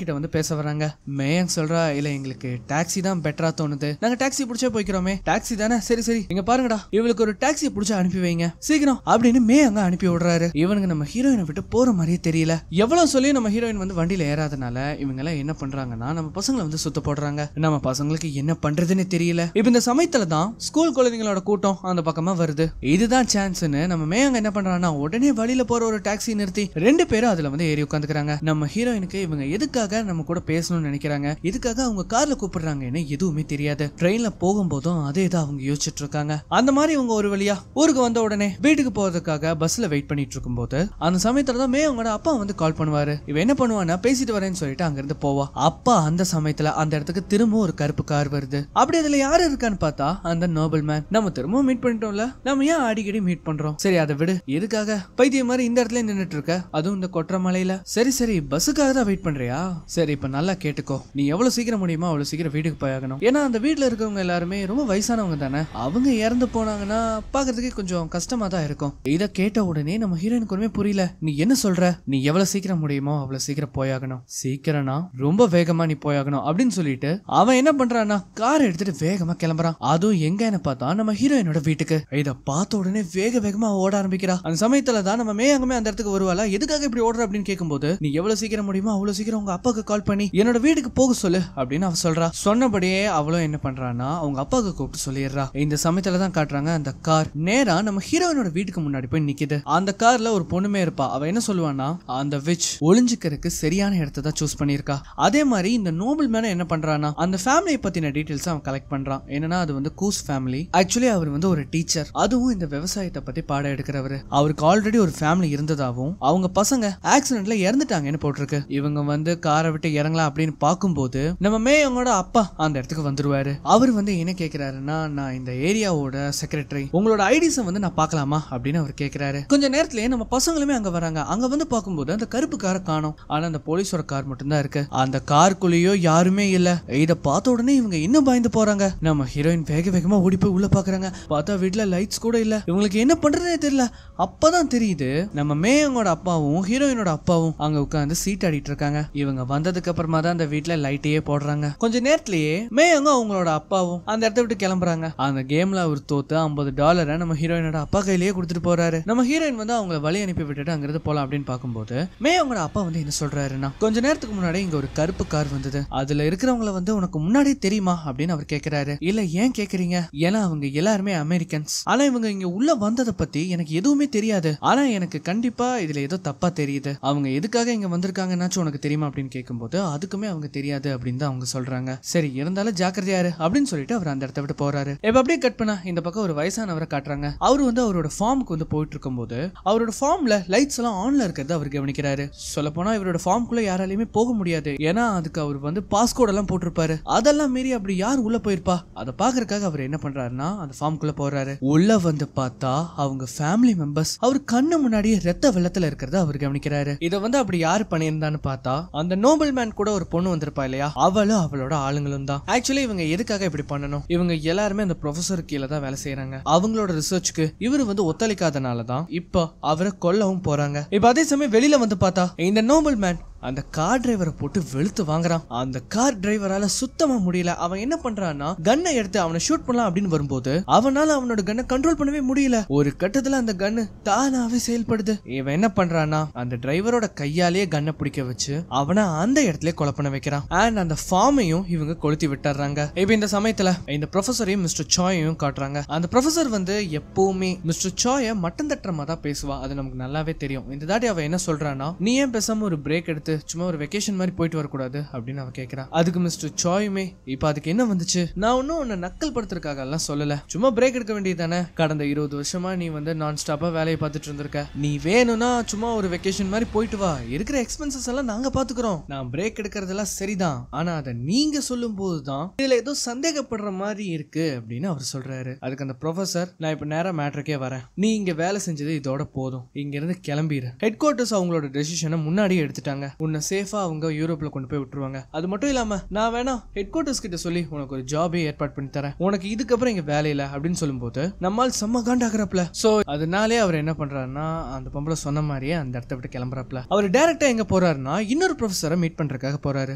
கிட்ட வந்து பேச வராங்க. மேயாங் சொல்றா, இல்ல எங்களுக்கு டாக்ஸி தான் பெட்டரா தோணுது, நாங்க டாக்ஸி பிடிச்சே போய்க்கிறோமே. டாக்ஸி தானே, சரி சரி இங்க பாருங்கடா, இவளுக்கு ஒரு டாக்ஸி பிடிச்சா அனுப்பி வைங்க சீக்கிரம் அப்படின்னு மேயாங்க அனுப்பி விடுறாரு. இவனுக்கு நம்ம ஹீரோயினை விட்டு போற மாதிரியே தெரியல. எவ்வளவு சொல்லி நம்ம ஹீரோயின் வந்து வண்டியில ஏறாதனால இவங்க எல்லாம் என்ன பண்றாங்கன்னா நம்ம பசங்களை வந்து சுத்த போடுறாங்க. நம்ம பசங்களுக்கு என்ன பண்றதுன்னு தெரியல. இப்ப இந்த சமயத்துல தான் ஸ்கூல் குழந்தைங்களோட கூட்டம் அந்த பக்கமா வருது. இதுதான் சான்ஸ்னு நம்ம மேயாங்க என்ன பண்றாங்கன்னா உடனே வழியில போற ஒரு டாக்ஸி நிறுத்தி 2 பேரும் அதுல வந்து ஏறி உட்காந்துக்கிறாங்க. நம்ம ஹீரோயினுக்கு இவங்க எதுக்காக நம்ம கூட பேசணும்னு நினைக்கிறாங்க, எதுக்காக அவங்க கார்ல கூப்பிடுறாங்கன்னு எதுவுமே தெரியாது. ட்ரெயின்ல போகும்போதும் அதே தான் அவங்க யோசிச்சுட்டு இருக்காங்க. அந்த மாதிரி இவங்க ஒரு வழியா ஊருக்கு வந்த உடனே வீட்டுக்கு போறதுக்காக பஸ்ல வெயிட் பண்ணிட்டு இருக்கும் போது அந்த சமயத்துல தான் மேயாங்கோட அப்பா வந்து கால் பண்ணுவாரு. இவ என்ன பண்ணுவா பண்ணுவானா பேசிட்டு வரேன்னு சொல்லிட்டு அங்க இருந்து போவா. அப்பா அந்த சமயத்துல அந்த இடத்துக்கு திரும்ப ஒரு கருப்பு கார் வருது. அப்படி அதுல யாரு இருக்கான்னு பார்த்தா அந்த நோபல் மேன். நம்ம திரும்ப மீட் பண்ணிட்டோம்ல, நம்ம ஏன் அடிக்கடி மீட் பண்றோம்? சரி அதை விடு, எதுக்காக பைத்தியம் மாதிரி இந்த இடத்துல நின்னுட்டு இருக்க, அதுவும் இந்த கொற்ற மலையில? சரி பஸ்ஸுக்காக தான் வெயிட் பண்றியா? சரி இப்ப நல்லா கேட்டுக்கோ, நீ எவ்வளவு சீக்கிரம் முடியுமோ அவ்வளவு சீக்கிரம் வீட்டுக்கு போயாகணும். ஏன்னா அந்த வீட்டுல இருக்கவங்க எல்லாருமே ரொம்ப வயசானவங்க தானே, அவங்க இறந்து போனாங்கன்னா பாக்குறதுக்கு கொஞ்சம் கஷ்டமா தான் இருக்கும். இத கேட்ட உடனே நம்ம ஹீரோயினுக்கு ஒண்ணுமே புரியல. நீ என்ன சொல்ற? நீ எவ்வளவு சீக்கிரம் முடியுமோ அவ்வளவு சீக்கிரம் போயாகணும். சீக்கிரம்னா ரொம்ப வேகமா நீ போயாகணும் அப்படின்னு சொல்லிட்டு அவன் என்ன பண்றான்னா கார் எடுத்துட்டு வேகமா கிளம்புறான். அதுவும் எங்கன்னு பார்த்தா நம்ம ஹீரோயினோட வீட்டுக்கு. இத பார்த்த உடனே வேகமா ஓட ஆரம்பிக்கிறா. அந்த சமயத்துல தான் நம்ம மேயங்கமே அந்த இடத்துக்கு வருவாளா. எதுக்காக இப்படி ஓடுற அப்படின்னு கேட்கும்போது, நீ எவ்வளவு சீக்கிரம் முடியுமோ அவ்வளவு சீக்கிரம் உங்க அப்பாவுக்கு கால் பண்ணி என்னோட வீட்டுக்கு போக சொல்லு அப்படின்னு அவ சொல்றா. சொன்னபடியே அவளும் என்ன பண்றான்னா அவங்க அப்பாவுக்கு கூப்பிட்டு சொல்லிடுறா. இந்த சமயத்துல தான் காட்டுறாங்க அந்த கார் நேரா நம்ம ஹீரோயினோட வீட்டுக்கு முன்னாடி போய் நிக்குது. அந்த கார்ல ஒரு பொண்ணுமே இருப்பா. அவ என்ன சொல்லுவானா, அந்த விச் ஒளிஞ்சுக்கிறதுக்கு சரியான இடத்தை தான் சூஸ் பண்ணிருக்கா. அதே மாதிரி இந்த நோபல் மேன என்ன பண்றானா அந்த ஃபேமிலியை பத்தின டீடைல்ஸ் அவன் கலெக்ட் பண்றான். என்னன்னா அது வந்து கூஸ் ஃபேமிலி. ஆக்சுவலி அவர் வந்து ஒரு டீச்சர், அதுவும் இந்த விவசாயத்தை பத்தி பாடம் எடுக்கிறவரு. அவருக்கு ஆல்ரெடி ஒரு ஃபேமிலி இருந்ததாவும் அவங்க பசங்க ஆக்சிடென்ட்ல இறந்துட்டாங்கன்னு போட்டிருக்கு. இவங்க வந்து காரை விட்டு இறங்கலாம் அப்படின்னு பார்க்கும்போது நம்ம மேயங்கோட அப்பா அந்த இடத்துக்கு வந்துருவாரு. அவர் வந்து என்ன கேட்கிறாருன்னா, நான் இந்த ஏரியாவோட செக்ரட்டரி, உங்களோட ஐடிஸை வந்து நான் பார்க்கலாமா அப்படின்னு அவர் கேட்கிறாரு. கொஞ்ச நேரத்திலேயே நம்ம பசங்களுமே அங்க வராங்க. அங்க வந்து பார்க்கும்போது அந்த கருப்பு காரை காணோம். ஆனா அந்த போலீஸோட கார் மட்டும் தான் இருக்கு. அந்த காருக்குள்ளேயோ யாருமே இல்ல. இத பார்த்த உடனே இவங்க இன்னும் பயந்து போறாங்க. நம்ம ஹீரோயின் வேகமா ஓடி போய் உள்ள பாக்குறாங்க. பார்த்தா வீட்டுல லைட்ஸ் கூட இல்ல. இவங்களுக்கு என்ன பண்றதே தெரியல. அப்பதான் தெரியுது நம்ம மேயங்கோட அப்பாவும் ஹீரோயினோட அப்பாவும் அங்க உட்கார்ந்து சீட் ஆடிட்டு இருக்காங்க. இவங்க வந்ததுக்கு அப்புறமா தான் அந்த வீட்டுல லைட்டையே போடுறாங்க. கொஞ்ச நேரத்திலேயே மேயங்க அவங்களோட அப்பாவும் அந்த இடத்த விட்டு கிளம்புறாங்க. அந்த கேம்ல அவர் தோத்து $50 நம்ம ஹீரோயினோட அப்பா கையிலேயே கொடுத்துட்டு போறாரு. நம்ம ஹீரோயின் வந்து அவங்களை வழி அனுப்பி விட்டுட்டு அங்கிருந்து போலாம் அப்படின்னு பார்க்கும்போது மேயங்கோட அப்பா வந்து என்ன சொல்றாருன்னா, கொஞ்ச நேரத்துக்கு முன்னாடி இங்க ஒரு கருப்பு கார் வந்தது, அதுல இருக்கிறவங்களை வந்து உனக்கு முன்னாடியே தெரியுமா அப்படின்னு அவர் கேட்கிறாரு. இல்ல ஏன் கேக்குறீங்க? ஏன்னா அவங்க எல்லாருமே அமெரிக்கன்ஸ். ஆனா இவங்க இங்க உள்ள வந்ததை பத்தி எனக்கு எதுவுமே தெரியாது. ஆனா எனக்கு கண்டிப்பா இதுல ஏதோ தப்பா தெரியுது. அவங்க எதுக்காக இங்க வந்திருக்காங்கன்னாச்சும் உனக்கு தெரியுமா அப்படின்னு கேட்கும்போது அதுக்குமே அவங்க தெரியாது அப்படின்னு தான் அவங்க சொல்றாங்க. சரி இருந்தாலும் ஜாக்கிரதையாரு அப்படின்னு சொல்லிட்டு அவர் அந்த இடத்த விட்டு போறாரு. இப்ப அப்படியே கட் பண்ணா இந்த பக்கம் ஒரு வயசானவரை காட்டுறாங்க. அவரு வந்து அவரோட ஃபார்முக்கு வந்து போயிட்டு இருக்கும் போது அவரோட ஃபார்ம்ல லைட்ஸ் எல்லாம் ஆன்ல இருக்கிறது அவர் கவனிக்கிறாரு. சொல்ல போனா இவரோட ஃபார்முக்குள்ள யாராலையுமே போக முடியாது. ஏன்னா அதுக்கு அவர் வந்து பாஸ்கோட் எல்லாம் போட்டிருப்பாரு. அதெல்லாம் மீறி அப்படி யார் உள்ள போயிருப்பா அதை பாக்குறதுக்காக அவர் என்ன பண்றாருன்னா அந்த ஃபார்முக்குள்ள போறாரு. உள்ள வந்து பார்த்தா அவங்க ஃபேமிலி மெம்பர்ஸ் அவர் கண்ணு முன்னாடியே ரத்த வெள்ளத்துல இருக்கிறத அவர் கவனிக்கிறாரு. இதை வந்து அப்படி யாரு பண்ணியிருந்தான்னு பார்த்தா அந்த நோபல் மேன் கூட ஒரு பொண்ணு வந்திருப்பா இல்லையா, அவளும் அவளோட ஆளுங்களும் தான். ஆக்சுவலி இவங்க எதுக்காக இப்படி பண்ணணும், இவங்க எல்லாருமே அந்த ப்ரொஃபசர் கீழே தான் வேலை செய்யறாங்க. அவங்களோட ரிசர்ச்சுக்கு இவரு வந்து ஒத்துழைக்காதனால தான் இப்போ அவரை கொல்லவும் போறாங்க. இப்ப அதே சமயம் வெளியில வந்து பார்த்தா இந்த நோபல் மேன் அந்த கார் டிரைவரை போட்டு வெளுத்து வாங்குறான். அந்த கார் டிரைவரால சுத்தமா முடியல. அவன் என்ன பண்றான்னா கன்னை எடுத்து அவனை ஷூட் பண்ணலாம் அப்படின்னு வரும்போது அவனால அவனோட கன்னை கண்ட்ரோல் பண்ணவே முடியல. ஒரு கட்டத்துல அந்த கன்னு தானாவே செயல்படுது. இவன் என்ன பண்றான்னா அந்த டிரைவரோட கையாலேயே கன்னை பிடிக்க வச்சு அவனை அந்த இடத்துல கொலை பண்ண வைக்கிறான். அண்ட் அந்த ஃபார்மையும் இவங்க கொளுத்தி விட்டுறாங்க. இப்ப இந்த சமயத்துல இந்த ப்ரொஃபஸரையும் மிஸ்டர் சாயையும் காட்டுறாங்க. அந்த ப்ரொஃபசர் வந்து எப்பவுமே மிஸ்டர் சாய மட்டம் தட்டுறமா தான் பேசுவா. அது நமக்கு நல்லாவே தெரியும். இந்த தாட்டி அவ என்ன சொல்றான்னா, நீ ஏன் பேசாம ஒரு பிரேக் எடுத்து சும்மா ஒரு வெக்கேஷன் மாதிரி போயிட்டு வரக்கூடாது அப்படின்னு அவ கேட்கிறா. அதுக்கு மிஸ்டர் சாயுமே, இப்ப அதுக்கு என்ன வந்துச்சு, நான் ஒன்னும் உன்னை நக்கல் படுத்துறதுக்காக எல்லாம் சொல்லல, சும்மா பிரேக் எடுக்க வேண்டியது தானே. கடந்த 20 வருஷமா நீ வந்து நான் ஸ்டாப்பா வேலையை பார்த்துட்டு இருந்திருக்க. நீ வேணும்னா சும்மா ஒரு வெக்கேஷன் மாதிரி போயிட்டு வா, இருக்கிற எக்ஸ்பென்சஸ் எல்லாம் நாங்க பாத்துக்கிறோம். நான் பிரேக் எடுக்கிறதெல்லாம் சரிதான், ஆனா அதை நீங்க சொல்லும் போதுதான் இதுல ஏதோ சந்தேகப்படுற மாதிரி இருக்கு அப்படின்னு அவர் சொல்றாரு. அதுக்கு அந்த ப்ரொஃபசர், நான் இப்ப நேரா மேட்ருக்கே வரேன், நீ இங்க வேலை செஞ்சது இதோட போதும், இங்க இருந்து கிளம்பிடு. ஹெட் குவார்டர்ஸ் அவங்களோட டெசிஷனை முன்னாடியே எடுத்துட்டாங்க. உன்னை சேஃபா அவங்க யூரோப்ல கொண்டு போய் விட்டுருவாங்க. அது மட்டும் இல்லாம நான் வேணா ஹெட் குவார்டர்ஸ் கிட்ட சொல்லி உனக்கு ஒரு ஜாபே ஏற்பாடு பண்ணி தரேன், உனக்கு இதுக்கப்புறம் இங்க வேலை இல்ல அப்படின்னு சொல்லும்போது நம்மால் செம்ம காண்டாகிறப்பல. சோ அதனாலே அவர் என்ன பண்றாருன்னா அந்த பொம்பளை சொன்ன மாதிரியே அந்த இடத்த விட்டு கிளம்புறப்பல அவர் டைரக்டா எங்க போறாருன்னா இன்னொரு ப்ரொஃபஸரை மீட் பண்றதுக்காக போறாரு.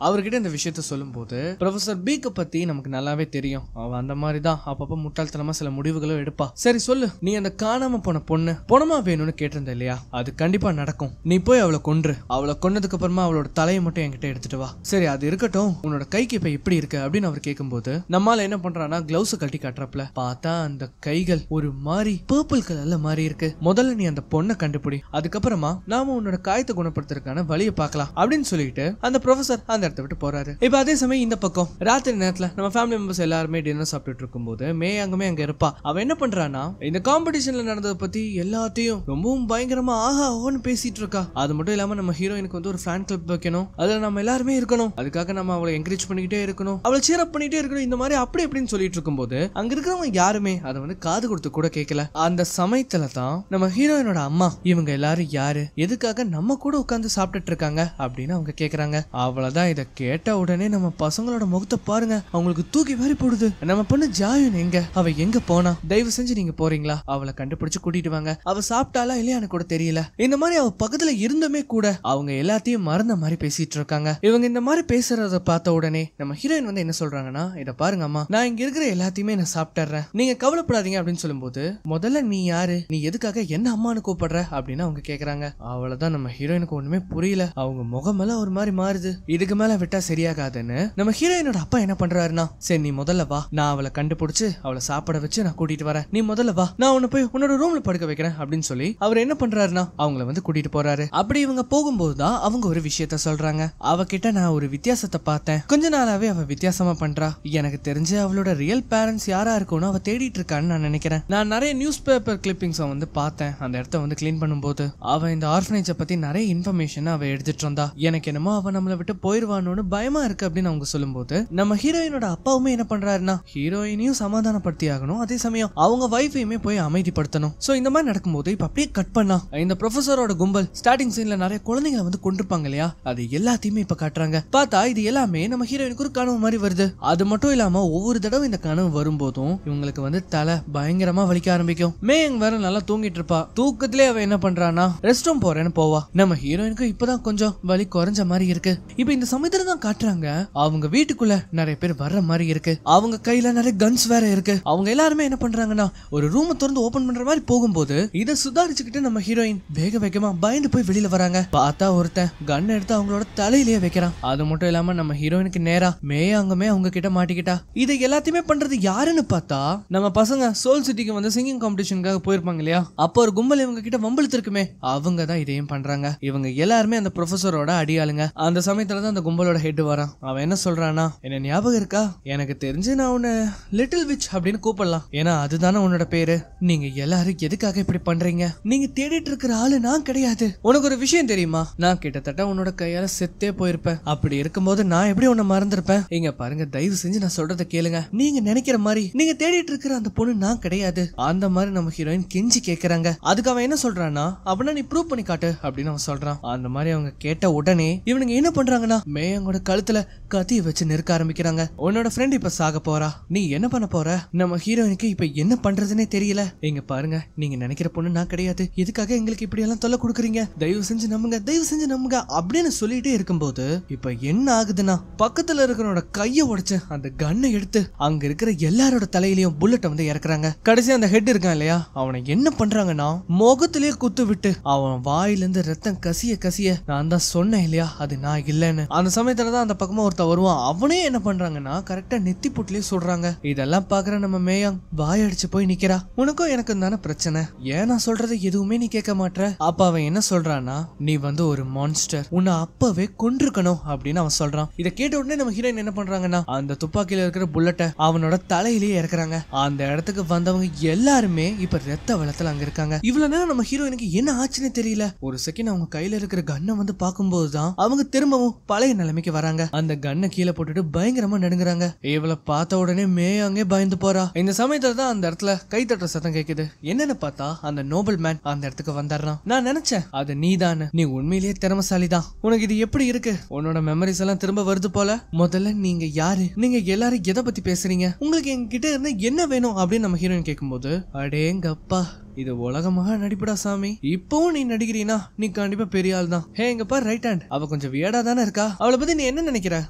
அவர்கிட்ட இந்த விஷயத்த சொல்லும் போது ப்ரொஃபசர் பீக்க பத்தி நமக்கு நல்லாவே தெரியும். அவன் அந்த மாதிரி தான் அப்பப்ப முட்டாள்தனமா சில முடிவுகளும் எடுப்பா. சரி சொல்லு, நீ அந்த காணாம போன பொண்ணு பணமா வேணும்னு கேட்டிருந்த இல்லையா, அது கண்டிப்பா நடக்கும். நீ போய் அவளை கொன்று, அவளை கொன்னதுக்கு அப்புறமா அவளோட தலையை மட்டும் என்கிட்ட எடுத்துட்டு வா. சரி அது இருக்கட்டும், உன்னோட கைக்கு இப்ப எப்படி இருக்கு அப்படின்னு அவர் கேட்கும்போது நம்மால என்ன பண்றான்னா கிளவுஸ் கட்டி காட்டுறப்பல பார்த்தா அந்த கைகள் ஒரு மாதிரி பர்பிள் கலர்ல மாறி இருக்கு. முதல்ல நீ அந்த பொண்ணை கண்டுபிடி, அதுக்கப்புறமா நாம உன்னோட காயத்தை குணப்படுத்துறதுக்கான வழியை பார்க்கலாம் அப்படின்னு சொல்லிட்டு அந்த ப்ரொஃபசர் அந்த இடத்த விட்டு போறாரு. இப்ப அதே சமயம் இந்த பக்கம் ராத்திரி நேரத்துல நம்ம ஃபேமிலி மெம்பர்ஸ் எல்லாருமே டின்னர் சாப்பிட்டு இருக்கும் போது மேயங்கமே அங்க இருப்பா. அவ என்ன பண்றானா இந்த காம்படிஷன்ல நடந்ததை பத்தி எல்லாத்தையும் ரொம்பவும் பயங்கரமா ஆஹா ஓன்னு பேசிட்டு இருக்கா. அது மட்டும் இல்லாம நம்ம ஹீரோயினுக்கு வந்து ஒரு ஃபேன் கிளப் வைக்கணும், அதுல நம்ம எல்லாருமே இருக்கணும், அதுக்காக நம்ம அவளை என்கரேஜ் பண்ணிக்கிட்டே இருக்கணும், அவளை சீர் அப் பண்ணிட்டே இருக்கணும், இந்த மாதிரி அப்படி எப்படின்னு சொல்லிட்டு இருக்கும்போது அங்க இருக்கிறவங்க யாருமே அதை வந்து காது கொடுத்து கூட கேட்கல. அந்த சமயத்துல தான் நம்ம ஹீரோயினோட அம்மா இவங்க எல்லாரும் யாரு, எதுக்காக நம்ம கூட உட்கார்ந்து சாப்பிட்டுட்டு இருக்காங்க அப்படின்னு அவங்க கேக்குறாங்க. அவ்வளவுதான். இதை கேட்ட உடனே நம்ம பசங்களோட முகத்தை பாருங்க, அவங்களுக்கு தூக்கி வாரி போடுது. நம்ம பொண்ணு ஜாயுன் எங்க, அவ எங்க போனா, தயவு செஞ்சு நீங்க போறீங்களா, அவளை கண்டுபிடிச்சு கூட்டிட்டு வாங்க, அவ சாப்பிட்டாலா இல்லையா எனக்கு கூட தெரியல. இந்த மாதிரி அவ பக்கத்துல இருந்துமே கூட அவங்க எல்லாத்தையும் மறந்த மாதிரி பேசிட்டு இருக்காங்க. இவங்க இந்த மாதிரி பேசுறத பார்த்த உடனே நம்ம ஹீரோயின் வந்து என்ன சொல்றாங்கன்னா, இத பாருங்க அம்மா, நான் இங்க இருக்கிற எல்லாத்தையுமே நான் சாப்பிட்டுறேன், நீங்க கவலைப்படாதீங்க அப்படின்னு சொல்லும்போது, முதல்ல நீ யாரு, நீ எதுக்காக என்ன அம்மானு கூப்பிடுற அப்படின்னு அவங்க கேக்குறாங்க. அவ்வளவுதான். நம்ம ஹீரோயினுக்கு ஒண்ணுமே புரியல, அவங்க முகமெல்லாம் ஒரு மாதிரி மாறுது. இதுக்கு மேல விட்டா சரியாகாதுன்னு நம்ம ஹீரோயினோட அப்பா என்ன பண்றாருன்னா, சரி நீ முதல்ல வா, நான் அவளை கண்டுபிடிச்சு அவளை சாப்பிட வச்சு நான் கூட்டிட்டு வரேன், நீ முதல்ல வா, நான் உன்னை போய் உன்னோட ரூம்ல படுக்க வைக்கிறேன் அப்படின்னு சொல்லி அவர் என்ன பண்றாருன்னா அவங்கள வந்து கூட்டிட்டு போறாரு. அப்படி இவங்க போகும்போதுதான் அவங்க ஒரு விஷயத்த சொல்றாங்க. அவகிட்ட நான் ஒரு வித்தியாசத்தை பார்த்தேன், கொஞ்ச நாளாவே அவ வித்தியாசமா பண்றா, எனக்கு தெரிஞ்சு அவளோட ரியல் பேரண்ட்ஸ் யாரா இருக்கும்னு அவ தேடிட்டு இருக்கான்னு நான் நினைக்கிறேன். நான் நிறைய நியூஸ் பேப்பர் கிளிப்பிங்ஸ் வந்து பார்த்தேன், அந்த இடத்த வந்து கிளீன் பண்ணும்போது அவ இந்த ஆர்ஃபனேஜை பத்தி நிறைய இன்ஃபர்மேஷன் அவ எடுத்துட்டு இருந்தா, எனக்கு என்னமோ அவ நம்மளை விட்டு போயிருவானு பயமா இருக்கு அப்படின்னு அவங்க சொல்லும்போது, நம்ம ஹீரோயினோட அப்பாவுமே என்ன பண்றாருன்னா ஹீரோயினையும் சமாதானப்படுத்தி ஆகணும், அதே சமயம் அவங்க வைஃபையுமே போய் அமைதிப்படுத்தணும். சோ இந்த மாதிரி நடக்கும்போது இப்ப அப்படியே கட் பண்ணா இந்த ப்ரொஃபஸரோட கும்பல் ஸ்டார்டிங் சீன்ல நிறைய குழந்தைங்களை வந்து கொண்டிருப்பாங்க இல்லையா, அது எல்லாத்தையுமே இப்ப காட்டுறாங்க. பார்த்தா இது எல்லாமே நம்ம ஹீரோயினுக்கு ஒரு கனவு மாதிரி வருது. அது மட்டும் இல்லாம ஒவ்வொரு தடவை இந்த கனவு வரும்போதும் இவங்களுக்கு வந்து தலை பயங்கரமா வலிக்க ஆரம்பிக்கும். மேயங் வேற நல்லா தூங்கிட்டு இருப்பா, தூக்கத்திலே அவ என்ன பண்றானா ரெஸ்ட் ரூம் போறேன்னு போவா. நம்ம ஹீரோயினுக்கு இப்பதான் கொஞ்சம் வலி குறைஞ்ச மாதிரி இருக்கு. இப்ப இந்த சமயத்துல தான் காட்டுறாங்க அவங்க வீட்டுக்குள்ள நிறைய பேர் வர்ற மாதிரி இருக்கு, அவங்க கையில நிறைய கன்ஸ் வேற இருக்கு. அவங்க எல்லாருமே என்ன பண்றாங்கன்னா ஒரு ரூம் திறந்து ஓபன் பண்ற மாதிரி போகும்போது இதை சுதாரிச்சுக்கிட்டு நம்ம ஹீரோயின் வேக வேகமா பயந்து போய் வெளியில வராங்க. பார்த்தா ஒருத்தன் கன் எடுத்து அவங்களோட தலையிலேயே வைக்கிறான். அது மட்டும் இல்லாம நம்ம ஹீரோயினுக்கு நேரா மேயங்கமே அவங்க கிட்ட மாட்டிக்கிட்டா. இதை எல்லாத்தையுமே பண்றது யாருன்னு பார்த்தா நம்ம பசங்க சோல் சிட்டிக்கு வந்து சிங்கிங் காம்படிஷனுக்காக போயிருப்பாங்க இல்லையா, அப்போ ஒரு கும்பல் இவங்க கிட்ட வம்பிழுத்து இருக்குமே, அவங்க தான் இதையும் பண்றாங்க. இவங்க எல்லாருமே அந்த ப்ரொஃபஸரோட அடியாளுங்க. அந்த சமயத்துல தான் அந்த கும்பலோட ஹெட் வரான். அவன் என்ன சொல்றானா, என்ன ஞாபகம் இருக்கா, எனக்கு தெரிஞ்சு நான் உன்னை லிட்டில் விச் அப்படின்னு கூப்பிடலாம், ஏன்னா அதுதானே உன்னோட பேரு, நீங்க எல்லாரும் எதுக்காக இப்படி பண்றீங்க, நீங்க தேடிட்டு இருக்கிற ஆளு நான் கிடையாது, உனக்கு ஒரு விஷயம் தெரியுமா, நான் கிட்டத்தட்ட உன்னோட கையால செத்தே போயிருப்பேன், அப்படி இருக்கும்போது நான் எப்படி உன்னை மறந்துருப்பேன், இங்க பாருங்க தயவு செஞ்சு நான் சொல்றத கேளுங்க, நீங்க நினைக்கிற மாதிரி நீங்க தேடிட்டு இருக்கிற அந்த பொண்ணு நான் கிடையாது, அந்த மாதிரி நம்ம ஹீரோயின் கெஞ்சி கேக்குறாங்க. அதுக்கு அவன் என்ன சொல்றான்னா, அப்படின்னா நீ ப்ரூவ் பண்ணி காட்டு அப்படின்னு அவன் சொல்றான். அந்த மாதிரி அவங்க கேட்ட உடனே இவனுங்க என்ன பண்றாங்கன்னா மேயங்கோட கழுத்துல கத்திய வச்சு நெருக்க ஆரம்பிக்கிறாங்க. உன்னோட ஃப்ரெண்ட் இப்ப சாக போறா, நீ என்ன பண்ண போற, நம்ம ஹீரோயினுக்கு இப்ப என்ன பண்றதுன்னே தெரியல, இங்க பாருங்க நீங்க நினைக்கிற பொண்ணு நான் கிடையாது, எதுக்காக எங்களுக்கு இப்படி எல்லாம் தொல்லை கொடுக்குறீங்க, தயவு செஞ்சு நம்புங்க, தயவு செஞ்சு நம்புங்க அப்படின்னு சொல்லிட்டே இருக்கும்போது இப்ப என்ன ஆகுதுன்னா பக்கத்துல இருக்கிறவனோட கைய உடைச்சு அந்த கன்னை எடுத்து அங்க இருக்கிற எல்லாரோட தலையிலயும் புல்லட்டை வந்து இறக்குறாங்க. கடைசி அந்த ஹெட் இருக்கான் இல்லையா, அவனை என்ன பண்றாங்கன்னா முகத்திலேயே குத்து விட்டு அவன் வாயிலிருந்து ரத்தம் கசிய கசிய, நான் தான் சொன்னேன் இல்லையா அது நான் இல்லன்னு. அந்த சமயத்துலதான் அந்த பக்கமா ஒருத்த வருவான், அவனே என்ன பண்றாங்கன்னா கரெக்டா நெத்தி புட்லயே சொல்றாங்க. இதெல்லாம் பாக்குற நம்ம மேயாங் வாயடிச்சு போய் நிக்கிறா. உனக்கும் எனக்கு தானே பிரச்சனை, ஏன் நான் சொல்றது எதுவுமே நீ கேட்க மாட்ற. அப்ப அவன் என்ன சொல்றான்னா, நீ வந்து ஒரு மான்ஸ்டர், உன்னை அப்பவே கொன்றுக்கணும் அப்படின்னு அவன் சொல்றான். இதை கேட்ட உடனே நம்ம ஹீரோயின் என்ன பண்றாங்கன்னா அந்த துப்பாக்கியில இருக்கிற புல்லட்டை அவனோட தலையிலேயே இறக்குறாங்க. அந்த இடத்துக்கு வந்தவங்க எல்லாருமே இப்ப ரத்த வெள்ளத்துல அங்க இருக்காங்க. இவ்வளவு நேரம் நம்ம ஹீரோயினுக்கு என்ன ஆச்சுன்னு தெரியல. ஒரு செகண்ட் அவங்க கையில இருக்கிற கன்னை வந்து பார்க்கும்போதுதான் அவங்க திரும்பவும் பழைய நிலைமைக்கு வராங்க. அந்த கன்னை கீழே போட்டுட்டு பயங்கரமா நடுங்குறாங்க. இவளை பார்த்த உடனே மேயாங்கே பயந்து போறா. இந்த சமயத்துல தான் அந்த இடத்துல கை தட்டுற சத்தம் கேக்குது. என்னன்னு பார்த்தா அந்த நோபல் மேன் அந்த இடத்துக்கு வந்துடுறான். நான் நினைச்சேன் அது நீதானு, நீ உண்மையிலேயே திறமசாலி தான், உனக்கு இது எப்படி இருக்கு, உன்னோட மெமரிஸ் எல்லாம் திரும்ப வருது போல, முதல்ல நீங்க யாரு, நீங்க எல்லாரும் எதை பத்தி பேசுறீங்க, உங்களுக்கு என்கிட்ட இருந்து என்ன வேணும் அப்படின்னு நம்ம ஹீரோயின் கேட்கும்போது, அடேங்கப்பா இது உலகமாக நடிப்படா சாமி, இப்பவும் நீ நடிக்கிறீனா நீ கண்டிப்பா பெரிய ஆள் தான். ஹே இங்க பாரு ரைட் ஹேண்ட், அவ கொஞ்சம் வியடா தானே இருக்கா, அவளை பத்தி நீ என்ன நினைக்கிற.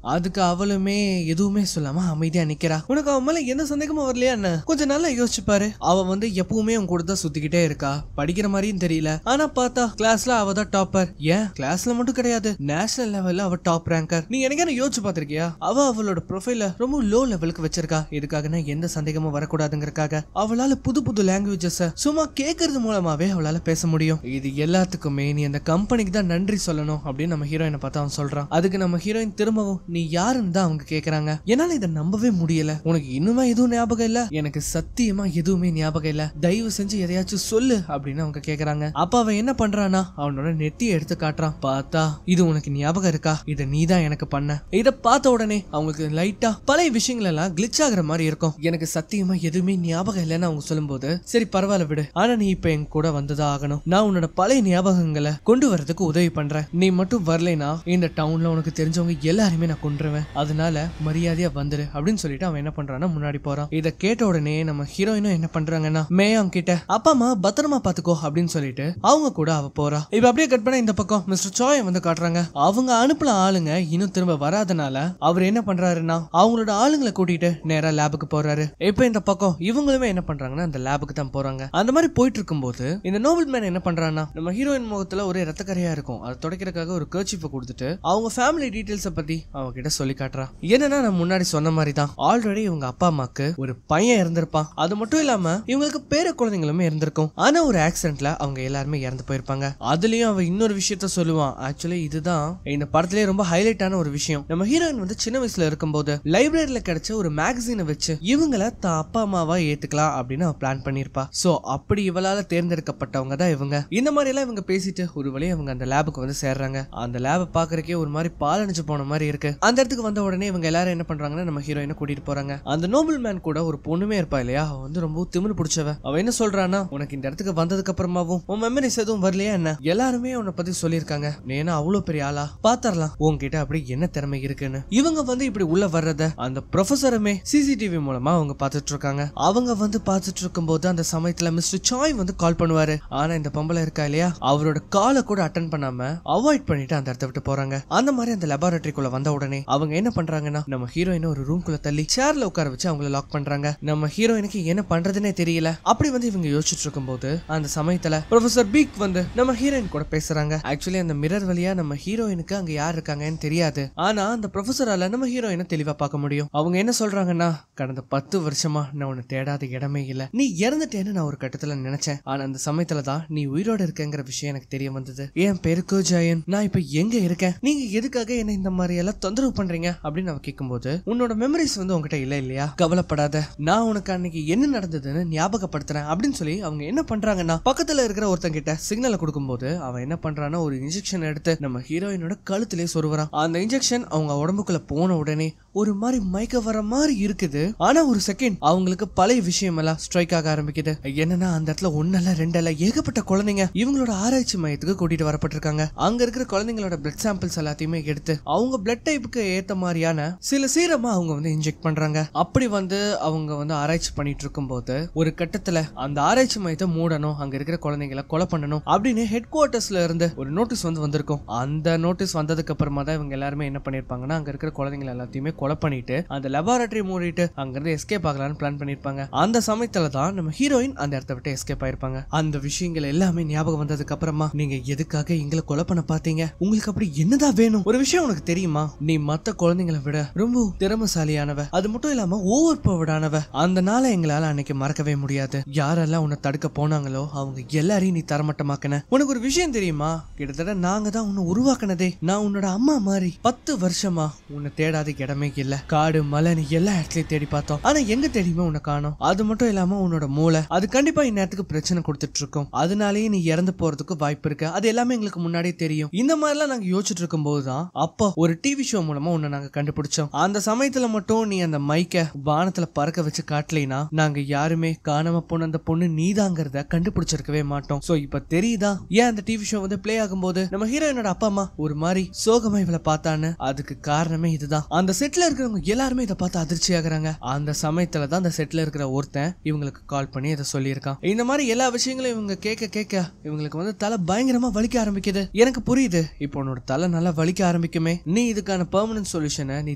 அதுக்கு அவளுமே எதுவுமே சொல்லாம அமைதியா நிக்கிறா. உனக்கு அவன் மேல எந்த சந்தேகமும் வரலையா என்ன, கொஞ்சம் நல்லா யோசிச்சு பாரு. அவ வந்து எப்பவுமே உன் கூட தான் சுத்திக்கிட்டே இருக்கா, படிக்கிற மாதிரியும் தெரியல, ஆனா பார்த்தா கிளாஸ்ல அவ தான் டாப்பர். ஏன் கிளாஸ்ல மட்டும் கிடையாது, நேஷனல் லெவல்ல அவ டாப் ரேங்கர். நீ எனக்கு யோசிச்சு பாத்திருக்கியா, அவ அவளோட ப்ரொஃபைல ரொம்ப லோ லெவலுக்கு வச்சிருக்கா. இதுக்காக எந்த சந்தேகமும் வரக்கூடாதுங்கிறதுக்காக அவளால புது புது லாங்குவேஜஸ் சும்மா கேட்கறது மூலமாவே அவளால பேச முடியும். இது எல்லாத்துக்குமே நீ அந்த கம்பெனிக்கு தான் நன்றி சொல்லணும் அப்படின்னு நம்ம ஹீரோயினை பார்த்து அவன் சொல்றான். அதுக்கு நம்ம ஹீரோயின் திரும்பவும் நீ யாருன்னு தான் அவங்க கேக்குறாங்க. என்னால இதை நம்பவே முடியல, உனக்கு இன்னுமா எதுவும் ஞாபகம் இல்ல, எனக்கு சத்தியமா எதுவுமே ஞாபகம் இல்ல, தயவு செஞ்சு எதையாச்சும் சொல்லு அப்படின்னு அவங்க கேக்குறாங்க. அப்ப அவன் என்ன பண்றானா அவனோட நெத்தியை எடுத்து காட்டுறான். பார்த்தா தாத்தா இது உனக்கு ஞாபகம் இருக்கா, இத நீதான் எனக்கு பண்ண. இத பார்த்த உடனே அவங்களுக்கு லைட்டா பழைய விஷயங்கள் எல்லாம் கிளிச் ஆகுற மாதிரி இருக்கும். எனக்கு சத்தியமா எதுவுமே ஞாபகம் இல்லைன்னு அவங்க சொல்லும்போது சரி பரவாயில்ல விடு, ஆனா நீ இப்ப என் கூட வந்துதான் ஆகணும். நான் உன்னோட பழைய ஞாபகங்களை கொண்டு வரதுக்கு உதவி பண்றேன். நீ மட்டும் வரலைனா இந்த டவுன்ல உனக்கு தெரிஞ்சவங்க எல்லாருமே நான் கொன்றுவேன். அதனால மரியாதையா வந்துரு அப்படின்னு சொல்லிட்டு அவன் என்ன பண்றான்னா முன்னாடி போறான். இத கேட்ட உடனே நம்ம ஹீரோயினும் என்ன பண்றாங்கன்னா மேயாங் கிட்ட அப்பா அம்மா பத்திரமா பாத்துக்கோ அப்படின்னு சொல்லிட்டு அவங்க கூட அவ போறா. இப்ப அப்படியே கட் பண்ண இந்த பக்கம் மிஸ்டர் சாய் வந்து காட்டுறாங்க. அவங்க அனுப்புல ஆளுங்க இன்னும் திரும்ப வராதனால அவர் என்ன பண்றாருன்னா அவங்களோட ஆளுங்களை கூட்டிட்டு நேரா லேபுக்கு போறாரு. இப்ப இந்த பக்கம் இவங்களுமே என்ன பண்றாங்கன்னா அந்த லேபுக்கு தான் போறாங்க. அந்த மாதிரி போயிட்டு இருக்கும்போது இந்த நோபல் மேன் என்ன பண்றான்னா நம்ம ஹீரோயின் முகத்துல ஒரே ரத்தக்கரையா இருக்கும், அதை துடைக்கிறதுக்காக ஒரு கர்ச்சீஃபை கொடுத்துட்டு அவங்க ஃபேமிலி டீடைல்ஸை பத்தி அவங்க கிட்ட சொல்லி காட்டுறா. என்னன்னா நான் முன்னாடி சொன்ன மாதிரி தான் ஆல்ரெடி இவங்க அப்பா அம்மாக்கு ஒரு பையன் இருந்திருப்பான். அது மட்டும் இல்லாம இவங்களுக்கு பேர குழந்தைங்களுமே இருந்திருக்கும். ஆனா ஒரு ஆக்சிடென்ட்ல அவங்க எல்லாருமே இறந்து போயிருப்பாங்க. அதுலயும் அவன் இன்னொரு விஷயத்த சொல்லுவான். ஆக்சுவலி இதுதான் இந்த படத்திலே ரொம்ப ஹைலைட்டான ஒரு விஷயம். நம்ம ஹீரோயின் வந்து சின்ன வயசுல இருக்கும்போது லைப்ரரியில கிடைச்ச ஒரு மேகசீனை வச்சு இவங்கள தான் அப்பா அம்மாவா ஏத்துக்கலாம் அப்படின்னு அவ பிளான் பண்ணிருப்பா. சோ அப்படி இவளால தேர்ந்தெடுக்கப்பட்டவங்க தான் இவங்க. இந்த மாதிரி எல்லாம் இவங்க பேசிட்டு ஒரு வழியா அவங்க அந்த லேபுக்கு வந்து சேர்றாங்க. அந்த லேப பாக்குறதுக்கே ஒரு மாதிரி பாலணிச்சு போன மாதிரி இருக்கு. அந்த இடத்துக்கு வந்த உடனே இவங்க எல்லாரும் என்ன பண்றாங்கன்னா நம்ம ஹீரோயினை கூட்டிட்டு போறாங்க. அந்த நோபல் மேன் கூட ஒரு பொண்ணுமே இருப்பா இல்லையா, அவ வந்து ரொம்ப திமிரு பிடிச்சவ. அவ என்ன சொல்றான்னா உனக்கு இந்த இடத்துக்கு வந்ததுக்கு அப்புறமாவும் உன் மெமரிஸ் எதுவும் வரலையா என்ன, எல்லாருமே உன்னை பத்தி சொல்லியிருக்காங்க, நீ என்ன அவ்வளவு பெரிய ஆளா, பாத்தரலாம் உன்கிட்ட அப்படி என்ன திறமை இருக்குன்னு. இவங்க வந்து இப்படி உள்ள வர்றத அந்த ப்ரொஃபஸருமே சிசிடிவி மூலமா அவங்க பாத்துட்டு இருக்காங்க. அவங்க வந்து பாத்துட்டு இருக்கும் போது அந்த சமயத்துல மிஸ்டர் சாய் வந்து கால் பண்ணுவாரு. ஆனா இந்த பொம்பளை இருக்கா இல்லையா, அவரோட காலை கூட அட்டென்ட் பண்ணாம அவாய்ட் பண்ணிட்டு அந்த இடத்த விட்டு போறாங்க. அந்த மாதிரி அந்த லெபார்டரிக்குள்ள வந்த உடனே அவங்க என்ன பண்றாங்கன்னா நம்ம ஹீரோயினை ஒரு ரூம்குள்ள தள்ளி சேர்ல உட்கார வச்சு அவங்கள லாக் பண்றாங்க. நம்ம ஹீரோயினுக்கு என்ன பண்றதுன்னே தெரியல. அப்படி வந்து இவங்க யோசிச்சுட்டு இருக்கும் போது அந்த சமயத்துல ப்ரொஃபசர் பீக் வந்து நம்ம ஹீரோயின் கூட பேசுறாங்க. ஆக்சுவலி அந்த மிரர் வழியா நம்ம ஹீரோயினுக்கு அங்க யார் இருக்காங்கன்னு தெரியாது. ஆனா அந்த ப்ரொஃபசரால நம்ம ஹீரோயினை தெளிவா பார்க்க முடியும். அவங்க என்ன சொல்றாங்கன்னா கடந்த 10 வருஷமா நான் உன்னை தேடாத இடமே இல்ல, நீ இறந்துட்டேன்னு நான் ஒரு கட்டத்துல நினைச்சேன். ஆனா அந்த சமயத்துல தான் நீ உயிரோட இருக்கங்கிற விஷயம் எனக்கு தெரிய வந்தது. என் பேரு ஜெயன், நான் இப்ப எங்க இருக்கேன், நீங்க எதுக்காக என்ன இந்த மாதிரி எல்லாம் தொந்தரவு பண்றீங்க அப்படின்னு அவ கேட்கும்போது உன்னோட மெமரிஸ் வந்து உங்ககிட்ட இல்ல இல்லையா, கவலைப்படாத, நான் உனக்கு அன்னைக்கு என்ன நடந்ததுன்னு ஞாபகப்படுத்துறேன் அப்படின்னு சொல்லி அவங்க என்ன பண்றாங்கன்னா பக்கத்துல இருக்கிற ஒருத்தன் கிட்ட சிக்னலை கொடுக்கும்போது அவன் என்ன பண்றான்னா ஒரு இன்ஜெக்ஷன் எடுத்து நம்ம ஹீரோயினோட கழுத்திலே சொருவறான். அந்த இன்ஜெக்ஷன் அவங்க உடம்புக்குள்ள போன உடனே ஒரு மாதிரி மயக்க வர மாதிரி இருக்குது. ஆனா ஒரு செகண்ட் அவங்களுக்கு பழைய விஷயம் எல்லாம் ஸ்ட்ரைக் ஆக ஆரம்பிக்குது. என்னன்னா அந்த இடத்துல ஒன்னல்ல ரெண்டல்ல ஏகப்பட்ட குழந்தைங்க இவங்களோட ஆராய்ச்சி மையத்துக்கு கூட்டிட்டு வரப்பட்டிருக்காங்க. அங்க இருக்கிற குழந்தைங்களோட பிளட் சாம்பிள்ஸ் எல்லாத்தையுமே எடுத்து அவங்க பிளட் டைப்புக்கு ஏத்த மாதிரியான சில சீரமா அவங்க வந்து இன்ஜெக்ட் பண்றாங்க. அப்படி வந்து அவங்க வந்து ஆராய்ச்சி பண்ணிட்டு இருக்கும் போது ஒரு கட்டத்துல அந்த ஆராய்ச்சி மையத்தை மூடணும், அங்க இருக்கிற குழந்தைங்களை கொலை பண்ணணும் அப்படின்னு ஹெட் குவார்டர்ஸ்ல இருந்து ஒரு நோட்டீஸ் வந்து வந்திருக்கும். அந்த நோட்டீஸ் வந்ததுக்கு அப்புறமா தான் இவங்க எல்லாருமே என்ன பண்ணிருப்பாங்கன்னா அங்க இருக்கிற குழந்தைங்களை எல்லாத்தையுமே கொலை பண்ணிட்டு அந்த லெபார்டரி மூடிட்டு அங்கிருந்து எஸ்கேப் ஆகலாம்னு பிளான் பண்ணிருப்பாங்க. அந்த சமயத்துல தான் நம்ம ஹீரோயின் அந்த இடத்த விட்டு எஸ்கேப் ஆயிருப்பாங்க. அந்த விஷயங்கள் எல்லாமே ஞாபகம் வந்ததுக்கு அப்புறமா நீங்க எதுக்காக எங்களை கொலை பண்ண பாத்தீங்க, உங்களுக்கு அப்படி என்னதான் வேணும், ஒரு விஷயம் உனக்கு தெரியுமா, நீ மத்த குழந்தைங்களை விட ரொம்ப திறமைசாலியானவ, அது மட்டும் இல்லாம ஓவர் பவர்டானவ, அந்த நாளை எங்களால அன்னைக்கு மறக்கவே முடியாது. யாரெல்லாம் உன்னை தடுக்க போனாங்களோ அவங்க எல்லாரையும் நீ தரமட்டமாக்கின. உனக்கு ஒரு விஷயம் தெரியுமா, கிட்டத்தட்ட நாங்க தான் உன்னை உருவாக்குனதே, நான் உன்னோட அம்மா மாதிரி 10 வருஷமா உன்னை தேடாத இடமே இல்ல, காடு மலை நீ எல்லா இடத்துலயும் தேடி பார்த்தோம், ஆனா எங்க தேடியுமே உன்னை காணோம். அது மட்டும் இல்லாம உன்னோட மூளை அது கண்டிப்பா இந்நேரத்துக்கு பிரச்சனை கொடுத்துட்டு இருக்கும், அதனாலேயே நீ இறந்து போறதுக்கு வாய்ப்பு இருக்கு, அது எல்லாமே எங்களுக்கு முன்னாடியே தெரியும். இந்த மாதிரி எல்லாம் நாங்க யோசிச்சுட்டு இருக்கும் போதுதான் அப்போ ஒரு டிவி ஷோ மூலமா உன்னை நாங்க கண்டுபிடிச்சோம். அந்த சமயத்துல மட்டும் நீ அந்த மைக்க வானத்துல பறக்க வச்சு காட்டலைனா நாங்க யாருமே காணாம போன அந்த பொண்ணு நீதாங்கிறத கண்டுபிடிச்சிருக்கவே மாட்டோம். சோ இப்ப தெரியுதா ஏன் அந்த டிவி ஷோ வந்து பிளே ஆகும்போது நம்ம ஹீரோயினோட அப்பா அம்மா ஒரு மாதிரி சோகமா இவளை பார்த்தான்னு, அதுக்கு காரணமே இதுதான். அந்த செட்ல இருக்கிறவங்க எல்லாருமே இதை பார்த்து அதிர்ச்சி ஆகுறாங்க. அந்த சமயத்துல தான் அந்த செட்ல இருக்கிற ஒருத்தன் இவங்களுக்கு கால் பண்ணி இதை சொல்லியிருக்கான். இந்த மாதிரி எல்லா விஷயங்களும் இவங்க கேட்க கேட்க இவங்களுக்கு வந்து தலை பயங்கரமா வலிக்க ஆரம்பிக்குது. எனக்கு புரியுது, இப்போ உன்னோட தலை நல்லா வலிக்க ஆரம்பிக்குமே, நீ இதுக்கான பெர்மனன்ட் சொல்யூஷனை நீ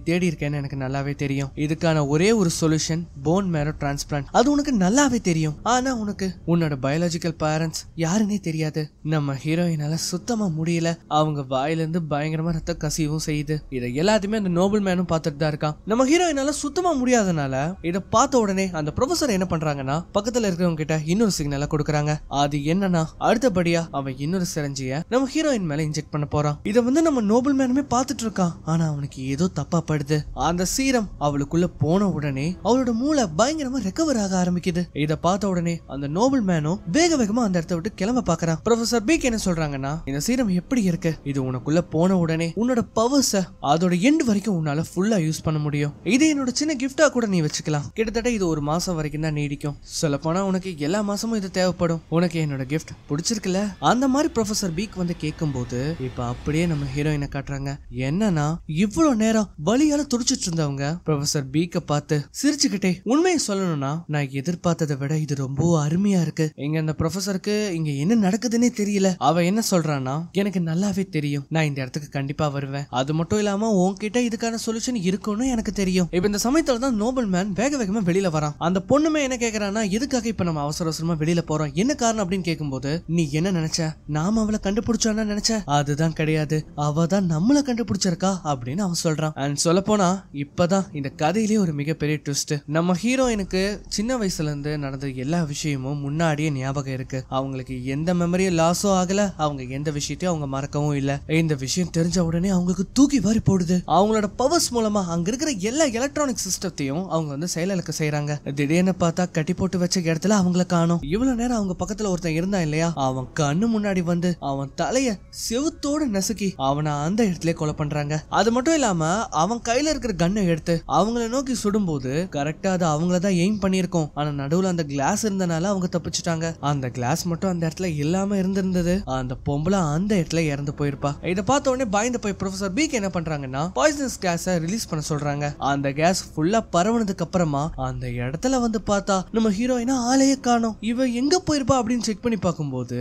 தேடி இருக்கேன்னு எனக்கு நல்லாவே தெரியும். இதுக்கான ஒரே ஒரு சொல்யூஷன் போன் மேரோ டிரான்ஸ்பிளான்ட், அது உனக்கு நல்லாவே தெரியும். ஆனா உனக்கு உன்னோட பயாலஜிக்கல் பேரண்ட்ஸ் யாருன்னே தெரியாது. நம்ம ஹீரோயினால சுத்தமா முடியல, அவங்க வாயிலிருந்து பயங்கரமா ரத்த கசிவும் செய்யுது. இதை எல்லாத்தையுமே அந்த நோபல் மேனும் பார்த்துட்டு பார்த்துட்டு தான் இருக்கான். நம்ம ஹீரோயினால சுத்தமா முடியாதனால இத பார்த்த உடனே அந்த ப்ரொஃபசர் என்ன பண்றாங்கன்னா பக்கத்துல இருக்கிறவங்க கிட்ட இன்னொரு சிக்னலை கொடுக்கறாங்க. அது என்னன்னா அடுத்தபடியா அவன் இன்னொரு சிரஞ்சிய நம்ம ஹீரோயின் மேல இன்ஜெக்ட் பண்ண போறான். இத வந்து நம்ம நோபல் மேனுமே பார்த்துட்டு இருக்கான். ஆனா அவனுக்கு ஏதோ தப்பா படுது. அந்த சீரம் அவளுக்குள்ள போன உடனே அவளோட மூளை பயங்கரமா ரெக்கவர் ஆக ஆரம்பிக்குது. இத பார்த்த உடனே அந்த நோபல் மேனும் வேக வேகமா அந்த இடத்தை விட்டு கிளம்ப பாக்குறான். ப்ரொஃபசர் பீக் என்ன சொல்றாங்கன்னா இந்த சீரம் எப்படி இருக்கு, இது உனக்குள்ள போன உடனே உன்னோட பவர்ஸ அதோட எண்ட் வரைக்கும் உன்னால ஃபுல்லா யூஸ் பண்ண முடியும். இது என்னோட சின்ன கிஃப்டா கூட நீ வச்சுக்கலாம். கிட்டத்தட்ட இது ஒரு மாசம் வரைக்கும் தான் நீடிக்கும். சொல்ல போனா உனக்கு எல்லா மாசமும் இது தேவைப்படும். உனக்கு என்னோட கிஃப்ட் பிடிச்சிருக்குல்ல? அந்த மாதிரி ப்ரொஃபசர் பீக் வந்து கேட்கும் போது இப்ப அப்படியே நம்ம ஹீரோயினை காட்டுறாங்க. என்னன்னா இவ்வளவு நேரம் வலியால துடிச்சிட்டு இருந்தவங்க ப்ரொஃபசர் பீக்க பார்த்து சிரிச்சுக்கிட்டே உண்மையை சொல்லணும்னா நான் எதிர்பார்த்ததை விட இது ரொம்ப அருமையா இருக்கு. இங்க அந்த ப்ரொஃபசருக்கு இங்க என்ன நடக்குதுன்னே தெரியல. அவ என்ன சொல்றான்னா எனக்கு நல்லாவே தெரியும், நான் இந்த இடத்துக்கு கண்டிப்பா வருவேன். அது மட்டும் இல்லாம உன்கிட்ட இதுக்கான சொல்யூஷன் இருக்குன்னு எனக்கு தெரியும். இப்ப இந்த சமயத்துல தான் நோபல் மேன் வேக வேகமா வெளியில வரான். அந்த பொண்ணுமே என்ன கேக்குறான்னா எதுக்காக இப்ப நம்ம அவசர அவசரமா வெளியில போறோம், என்ன காரணம் அப்படின்னு கேட்கும்போது நீ என்ன நினைச்ச, நாம அவளை கண்டுபிடிச்சோன்னு நினைச்ச? அதுதான் கிடையாது, அவ தான் நம்மள கண்டுபிடிச்சிருக்கா அப்படின்னு அவன் சொல்றான். அண்ட் சொல்ல போனா இப்பதான் இந்த கதையிலேயே ஒரு மிகப்பெரிய ட்விஸ்ட். நம்ம ஹீரோயினுக்கு சின்ன வயசுல இருந்து நடந்த எல்லா விஷயமும் முன்னாடியே ஞாபகம் இருக்கு. அவங்களுக்கு எந்த மெமரியும் லாஸோ ஆகல, அவங்க எந்த விஷயத்தையும் அவங்க மறக்கவும் இல்ல. இந்த விஷயம் தெரிஞ்ச உடனே அவங்களுக்கு தூக்கி வாரி போடுது. அவங்களோட பவர்ஸ் மூலமா அங்க இருக்கிற எல்லா எலக்ட்ரானிக் சிஸ்டத்தையும் அவங்க வந்து செயலிழக்க செய்யறாங்க. திடீர்னு பார்த்தா கட்டி போட்டு வச்ச இடத்துல அவங்கள காணோம். இவ்வளவு நேரம் அவங்க பக்கத்துல ஒருத்தன் இருந்தான் இல்லையா, அவன் கண்ணு முன்னாடி வந்து அவன் தலைய செவுத்தோட நசுக்கி அவனை அந்த இடத்துல கொலை பண்றாங்க. அது மட்டும் இல்லாம அவன் கையில இருக்கிற கன்னை எடுத்து அவங்கள நோக்கி சுடும்போது கரெக்டா அது அவங்களதான் எய்ம் பண்ணிருக்கோம். ஆனா நடுவுல அந்த கிளாஸ் இருந்தனால அவங்க தப்பிச்சுட்டாங்க. அந்த கிளாஸ் மட்டும் அந்த இடத்துல இல்லாம இருந்திருந்தது, அந்த பொம்பளை அந்த இடத்துல இறந்து போயிருப்பா. இதை பார்த்த உடனே பயந்து போய் ப்ரொஃபசர் பீக் என்ன பண்றாங்கன்னா பாய்சனஸ் கேஸ ரிலீஸ் பண்ண சொல்றாங்க. அந்த கேஸ் ஃபுல்லா பரவனதுக்கு அப்புறமா அந்த இடத்துல வந்து பார்த்தா நம்ம ஹீரோயினா ஆளையே காணோம். இவ எங்க போயிருப்பா அப்படின்னு செக் பண்ணி பார்க்கும்போது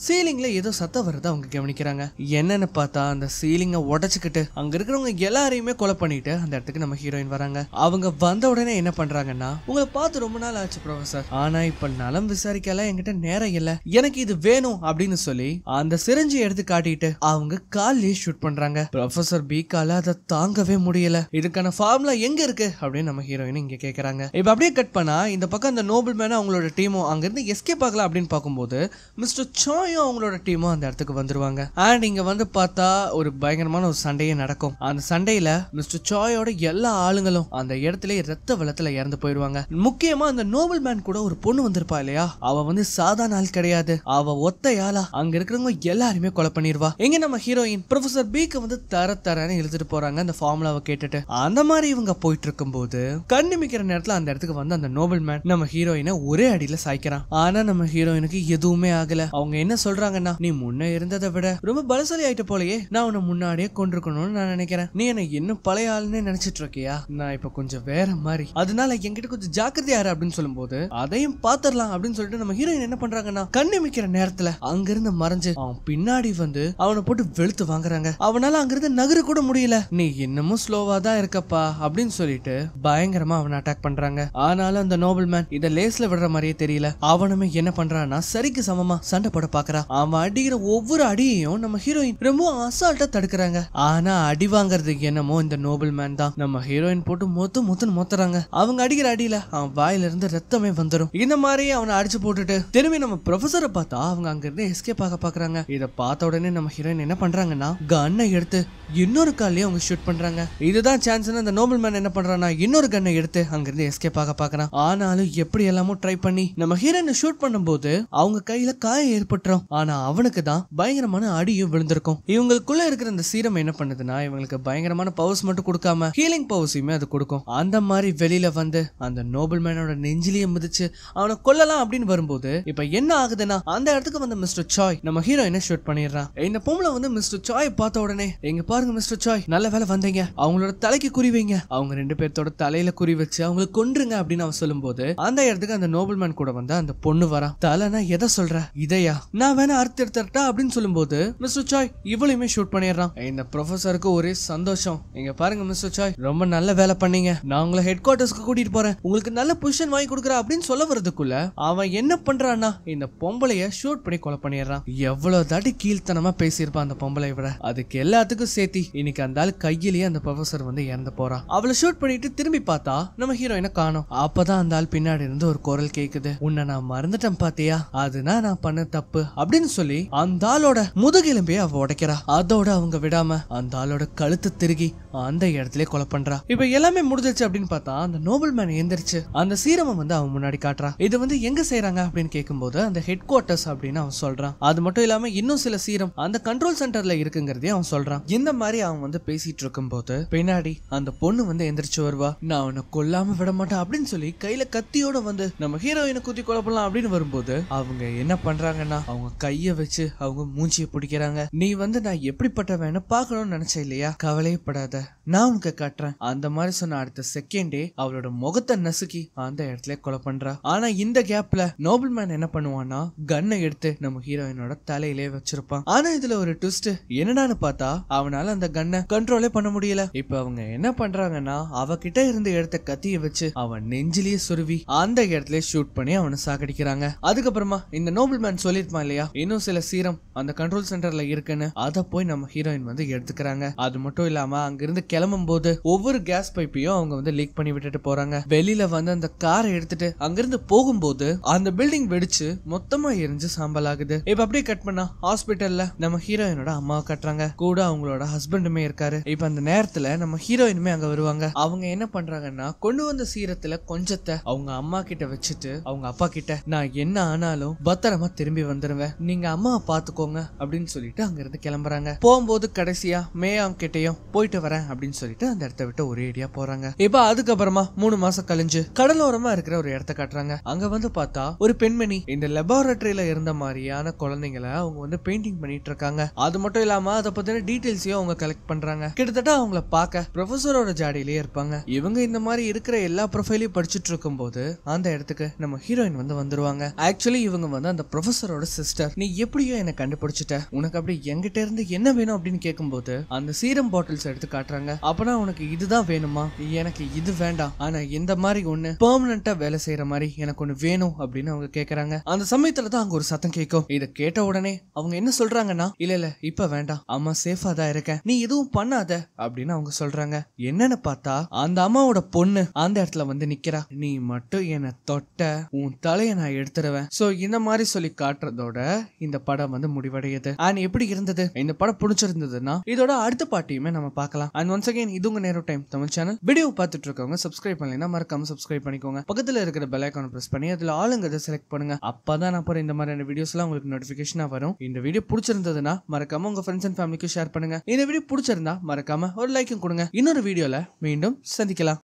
சீலிங்ல ஏதோ சத்தம் வருது அவங்க கவனிக்கிறாங்க. என்னன்னு பார்த்தா அந்த சீலிங்க உடைச்சுக்கிட்டு அங்க இருக்கிறவங்க எல்லாரையுமே கொலை பண்ணிட்டு அந்த இடத்துக்கு நம்ம ஹீரோயின் வராங்க. அவங்க வந்த உடனே என்ன பண்றாங்கன்னா உங்களை பார்த்து ரொம்ப நாள் ஆச்சு ப்ரொஃபசர், ஆனா இப்ப நலம் விசாரிக்கலாம் என்கிட்ட நேரம் இல்ல, எனக்கு இது வேணும் அப்படின்னு சொல்லி அந்த சிரஞ்சி எடுத்து காட்டிட்டு அவங்க கால்லயே ஷூட் பண்றாங்க. ப்ரொஃபசர் பீக்கால அதை தாங்கவே முடியல. இதுக்கான ஃபார்முலா எங்க இருக்கு அப்படின்னு நம்ம ஹீரோயின் இங்க கேக்குறாங்க. இப்ப அப்படியே கட் பண்ணா இந்த பக்கம் அந்த நோபல் மேனும் அவங்களோட டீமும் அங்க இருந்து எஸ்கேப் ஆகலாம் அப்படின்னு பார்க்கும்போது மிஸ்டர் சாயும் அவங்களோட டீமும் அந்த இடத்துக்கு வந்துருவாங்க. அண்ட் இங்க வந்து பார்த்தா ஒரு பயங்கரமான ஒரு சண்டையே நடக்கும். அந்த சண்டையில மிஸ்டர் சாயோட எல்லா ஆளுங்களும் அந்த இடத்துல ரத்த வெள்ளத்துல இறந்து போயிருவாங்க. முக்கியமா அந்த நோபல் மேன் கூட ஒரு பொண்ணு வந்திருப்பா இல்லையா, அவ வந்து சாதாரண ஆள் கிடையாது. அவ ஒத்தையாளா அங்க இருக்கிறவங்க எல்லாருமே கொலை பண்ணிருவா. எங்க நம்ம ஹீரோயின் ப்ரொஃபசர் பீக்கு வந்து தரன்னு இழுத்துட்டு போறாங்க அந்த ஃபார்முலாவை கேட்டுட்டு. அந்த மாதிரி இவங்க போயிட்டு இருக்கும் போது கண்ணிமிக்கிற நேரத்துல அந்த இடத்துக்கு வந்து அந்த நோபல் மேன் நம்ம ஹீரோயினை ஒரே அடியில சாய்க்கிறான். ஆனா நம்ம ஹீரோயினுக்கு எதுவுமே ஆகல. அவங்க என்ன சொல்றாங்கன்னா நீ முன்ன இருந்ததை விட ரொம்ப பலசாலி ஆயிட்ட போலயே, நான் உன்னை முன்னாடியே கொண்டிருக்கணும்னு நான் நினைக்கிறேன். நீ என்ன இன்னும் பழைய ஆளுன்னு நினைச்சிட்டு இருக்கியா, நான் இப்ப கொஞ்சம் வேற மாதிரி, அதனால என்கிட்ட கொஞ்சம் ஜாக்கிரதையா இரு அப்படின்னு சொல்லும்போது அதையும் பாத்துரலாம் அப்படின்னு சொல்லிட்டு நம்ம ஹீரோயின் என்ன பண்றாங்கன்னா கண்ணிமிக்கிற நேரத்துல அங்கிருந்து மறைஞ்சு அவன் பின்னாடி வந்து அவனை போட்டு வெளுத்து வாங்குறாங்க. அவனால அங்கிருந்து நகர கூட முடியல. நீ இன்னமும் ஸ்லோவா தான் இருக்கப்பா அப்படின்னு சொல்லிட்டு பயங்கரமா அவனை அட்டாக் பண்றாங்க. ஆனாலும் அந்த நோபல் மேன் இத லேஸ்ல விடுற மாதிரியே தெரியல. அவனுமே என்ன பண்றான்னா சரிக்கு சமமா சண்டை போட பாக்குறான். அவன் அடிக்கிற ஒவ்வொரு அடியையும் நம்ம ஹீரோயின் ரொம்ப அசால்ட்டா தடுக்கிறாங்க. ஆனா அடி வாங்குறது என்னமோ இந்த நோபல் மேன் தான். நம்ம ஹீரோயின் போட்டு முத்துன்னு மொத்துறாங்க. அவங்க அடிக்கிற அடியில அவன் வாயில இருந்து ரத்தமே வந்துடும். இந்த மாதிரி அவனை அடிச்சு போட்டுட்டு திரும்பி நம்ம ப்ரொஃபசரை பார்த்தா அவங்க அங்க இருந்து எஸ்கேப் ஆக பாக்குறாங்க. இத பார்த்த உடனே நம்ம ஹீரோயின் என்ன பண்றாங்கன்னா கன்னை எடுத்து இன்னொரு கால்லயே அவங்க ஷூட் பண்றாங்க. இதுதான் சான்ஸ்னு அந்த நோபல் மேன் என்ன பண்றான்னா இன்னொரு கன்னை எடுத்து அங்க இருந்து எஸ்கேப் ஆக பாக்குறான். ஆனாலும் எப்படி எல்லாமோ ட்ரை பண்ணி நம்ம ஹீரோயினை ஷூட் பண்ணும்போது அவங்க கையில காயம் ஏற்பட்டுரும். ஆனா அவனுக்கு தான் பயங்கரமான அடியும் விழுந்திருக்கும். இவங்களுக்குள்ள இருக்கிற இந்த சீரம் என்ன பண்ணுதுன்னா இவங்களுக்கு பயங்கரமான பவர்ஸ் மட்டும் கொடுக்காம ஹீலிங் பவர்ஸையுமே அது கொடுக்கும். அந்த மாதிரி வெளியில வந்து அந்த நோபல் மேனோட நெஞ்சிலேயே மிதிச்சு அவனை கொல்லலாம் அப்படின்னு வரும்போது இப்ப என்ன ஆகுதுன்னா அந்த இடத்துக்கு வந்து மிஸ்டர் சாய் நம்ம ஹீரோயினை ஷூட் பண்ணிடுறான். இந்த பொம்பளை வந்து மிஸ்டர் சாய் பார்த்த உடனே எங்க பாருங்க மிஸ்டர் சாய், நல்ல வேலை வந்தீங்க, அவங்களோட தலைக்கு குறி வைங்க, அவங்க ரெண்டு பேர்த்தோட தலையில குறி வச்சு அவங்களை கொன்றுங்க அப்படின்னு அவன் சொல்லும்போது அந்த இடத்துக்கு அந்த நோபல் மேன் கூட வந்து அந்த பொண்ணு வரா. தலைனா எதை சொல்ற, இதையா, நான் வேணா அறுத்து எடுத்துட்டா அப்படின்னு சொல்லும்போது மிஸ்டர் சாய் இவளையுமே ஷூட் பண்ணிடுறான். இந்த ப்ரொஃபசருக்கு ஒரே சந்தோஷம். இங்க பாருங்க மிஸ்டர் சாய், ரொம்ப நல்ல வேலை பண்ணீங்க, நான் உங்களை ஹெட் குவார்டர்ஸ்க்கு கூட்டிட்டு போறேன், உங்களுக்கு நல்ல பொசிஷன் வாங்கி கொடுக்குறேன் அப்படின்னு சொல்ல வரதுக்குள்ள அவன் என்ன பண்றான்னா இந்த பொம்பளைய ஷூட் பண்ணி கொலை பண்ணிடுறான். எவ்வளவு தாட்டி கீழ்த்தனமா பேசியிருப்பான் அந்த பொம்பளை விட, அதுக்கு எல்லாத்துக்கும் சேர்த்தி இன்னைக்கு அந்த ஆள் கையிலேயே அந்த ப்ரொஃபசர் வந்து வந்து இறந்து போறா. அவளை ஷூட் பண்ணிட்டு திரும்பி பார்த்தா நம்ம ஹீரோயினை காணோம். அப்பதான் அந்த ஆள் பின்னாடி இருந்து ஒரு குரல் கேக்குது, உன்னை நான் மறந்துட்டேன் பாத்தியா, அதுதான் நான் பண்ண தப்பு அப்படின்னு சொல்லி அந்த ஆளோட முதுகெலும்பே அவ உடைக்கிறா. அதோட அவங்க விடாம அந்த ஆளோட கழுத்து திருகி அந்த இடத்துல கொலை பண்றா. இப்ப எல்லாமே முடிஞ்சிருச்சு அப்படின்னு பார்த்தா அந்த நோபல் மேன் எந்திரிச்சு அந்த சீரமம் வந்து அவன் முன்னாடி காட்டுறா. இது வந்து எங்க செய்யறாங்க அப்படின்னு கேட்கும்போது அந்த ஹெட் குவார்டர்ஸ் அப்படின்னு அவன் சொல்றான். அது மட்டும் இல்லாம இன்னும் சில சீரம் அந்த கண்ட்ரோல் சென்டர்ல இருக்குங்கிறதே அவன் சொல்றான். இந்த மாதிரி அவன் வந்து பேசிட்டு இருக்கும் போது பின்னாடி அந்த பொண்ணு வந்து எந்திரிச்சு வருவா. நான் அவனை கொல்லாம விட மாட்டேன் அப்படின்னு சொல்லி கையில கத்தியோட வந்து நம்ம ஹீரோயினை குத்தி கொலை பண்ணலாம் அப்படின்னு வரும்போது அவங்க என்ன பண்றாங்கன்னா அவங்க கைய வச்சு அவங்க மூஞ்சியை பிடிக்கிறாங்க. நீ வந்து நான் எப்படிப்பட்டவன்னு பாக்கணும்னு நினைச்ச இல்லையா, கவலையப்படாத, நான் உனக்கு காட்டுறேன் அந்த மாதிரி சொன்ன அடுத்த செகண்டே அவளோட முகத்தை நசுக்கி அந்த இடத்துல கொலை பண்றா. ஆனா இந்த கேப்ல நோபல் மேன் என்ன பண்ணுவான்னா கன்னை எடுத்து நம்ம ஹீரோயினோட தலையிலே வச்சிருப்பான். ஆனா இதுல ஒரு ட்விஸ்ட் என்னடான்னு பார்த்தா அவனால அந்த கன்னை கண்ட்ரோலே பண்ண முடியல. இப்ப அவங்க என்ன பண்றாங்கன்னா அவகிட்ட இருந்து எடுத்த கத்தியை வச்சு அவன் நெஞ்சிலேயே சுருவி அந்த இடத்துல ஷூட் பண்ணி அவனை சாகடிக்கிறாங்க. அதுக்கப்புறமா இந்த நோபல் மேன் சொல்லிருப்பான் இல்லையா இன்னும் சில சீரம் அந்த கண்ட்ரோல் சென்டர்ல இருக்குன்னு, அதை போய் நம்ம ஹீரோயின் வந்து எடுத்துக்கிறாங்க. அது மட்டும் இல்லாம அங்கிருந்து கிளம்பும் போது ஒவ்வொரு கேஸ் பைப்பையும் அவங்க வந்து லீக் பண்ணி விட்டுட்டு போறாங்க. வெளியில வந்து அந்த காரை எடுத்துட்டு அங்கிருந்து போகும்போது அந்த பில்டிங் வெடிச்சு மொத்தமா எரிஞ்சு சாம்பல் ஆகுது. இப்ப அப்படியே கட் பண்ணா ஹாஸ்பிட்டல்ல நம்ம ஹீரோயினோட அம்மாவை கட்டுறாங்க. கூட அவங்களோட ஹஸ்பண்டுமே இருக்காரு. இப்ப அந்த நேரத்துல நம்ம ஹீரோயினுமே அங்க வருவாங்க. அவங்க என்ன பண்றாங்கன்னா கொண்டு வந்த சீரத்துல கொஞ்சத்தை அவங்க அம்மா கிட்ட வச்சுட்டு அவங்க அப்பா கிட்ட நான் என்ன ஆனாலும் பத்திரமா திரும்பி வந்துருவேன், நீங்க அம்மாவை பாத்துக்கோங்க அப்படின்னு சொல்லிட்டு அங்க இருந்து கிளம்புறாங்க. போகும்போது கடைசியா மேயாங் கிட்டையும் போயிட்டு வரேன் அப்படின்னு சொல்லிட்டு அந்த இடத்த விட்டு ஒரே அடியா போறாங்க. இப்ப அதுக்கப்புறமா 3 மாசம் கழிஞ்சு கடலோரமா இருக்கிற ஒரு இடத்த காட்டுறாங்க. அங்க வந்து பார்த்தா ஒரு பெண்மணி இந்த லெபார்டரியில இருந்த மாதிரியான குழந்தைங்களை அவங்க வந்து பெயிண்டிங் பண்ணிட்டு இருக்காங்க. அது மட்டும் இல்லாம அதை பத்தின டீடைல்ஸையும் அவங்க கலெக்ட் பண்றாங்க. கிட்டத்தட்ட அவங்கள பார்க்க ப்ரொஃபஸரோட ஜாடியிலேயே இருப்பாங்க. இவங்க இந்த மாதிரி இருக்கிற எல்லா ப்ரொஃபைலையும் படிச்சுட்டு இருக்கும் போது அந்த இடத்துக்கு நம்ம ஹீரோயின் வந்து வந்துருவாங்க. ஆக்சுவலி இவங்க வந்து அந்த ப்ரொஃபஸரோட சிஸ்டர். நீ எப்படியோ என்ன கண்டுபிடிச்சிட்ட, உனக்கு அப்படி என்கிட்ட இருந்து என்ன வேணும் அப்படின்னு கேட்கும்போது அந்த சீரம் பாட்டில்ஸ் எடுத்து காட்டுறாங்க. அப்பனா உனக்கு இதுதான் வேணுமா, எனக்கு இது வேண்டாம், ஆனா இந்த மாதிரி ஒண்ணு பெர்மனண்டா வேலை செய்யற மாதிரி எனக்கு ஒண்ணு வேணும் அப்படின்னு அவங்க கேக்குறாங்க. அந்த சமயத்துல தான் அங்க ஒரு சத்தம் கேட்கும். இதை கேட்ட உடனே அவங்க என்ன சொல்றாங்கன்னா இல்ல இப்ப வேண்டாம், அம்மா சேஃபா தான் இருக்கேன், நீ எதுவும் பண்ணாத அப்படின்னு அவங்க சொல்றாங்க. என்னன்னு பார்த்தா அந்த அம்மாவோட பொண்ணு அந்த இடத்துல வந்து நிக்கிறா. நீ மட்டும் என்ன தொட்ட உன் தலைய நான் எடுத்துருவேன். சோ இந்த மாதிரி சொல்லி காட்டுறதோட இந்த படம் வந்து முடிவடையுது. அண்ட் எப்படி இருந்தது, இந்த படம் பிடிச்சிருந்ததுன்னா இதோட அடுத்த பாட்டியுமே நம்ம பார்க்கலாம். அண்ட் ஒன்ஸ் அகைன் இது உங்க நேரோ டைம் தமிழ் சேனல். வீடியோ பார்த்துட்டு இருக்கவங்க சப்ஸ்கிரைப் பண்ணலைன்னா மறக்காம சப்ஸ்கிரைப் பண்ணிக்கோங்க. பக்கத்துல இருக்கிற பெல் ஐகானை பிரஸ் பண்ணி அதுல ஆளுங்க செலக்ட் பண்ணுங்க. அப்பதான் நான் போற இந்த மாதிரியான வீடியோஸ் எல்லாம் உங்களுக்கு நோட்டிபிகேஷனா வரும். இந்த வீடியோ பிடிச்சிருந்ததுன்னா மறக்காம உங்க ஃப்ரெண்ட்ஸ் அண்ட் ஃபேமிலிக்கு ஷேர் பண்ணுங்க. இந்த வீடியோ பிடிச்சிருந்தா மறக்காம ஒரு லைக்கும் கொடுங்க. இன்னொரு வீடியோல மீண்டும் சந்திக்கலாம்.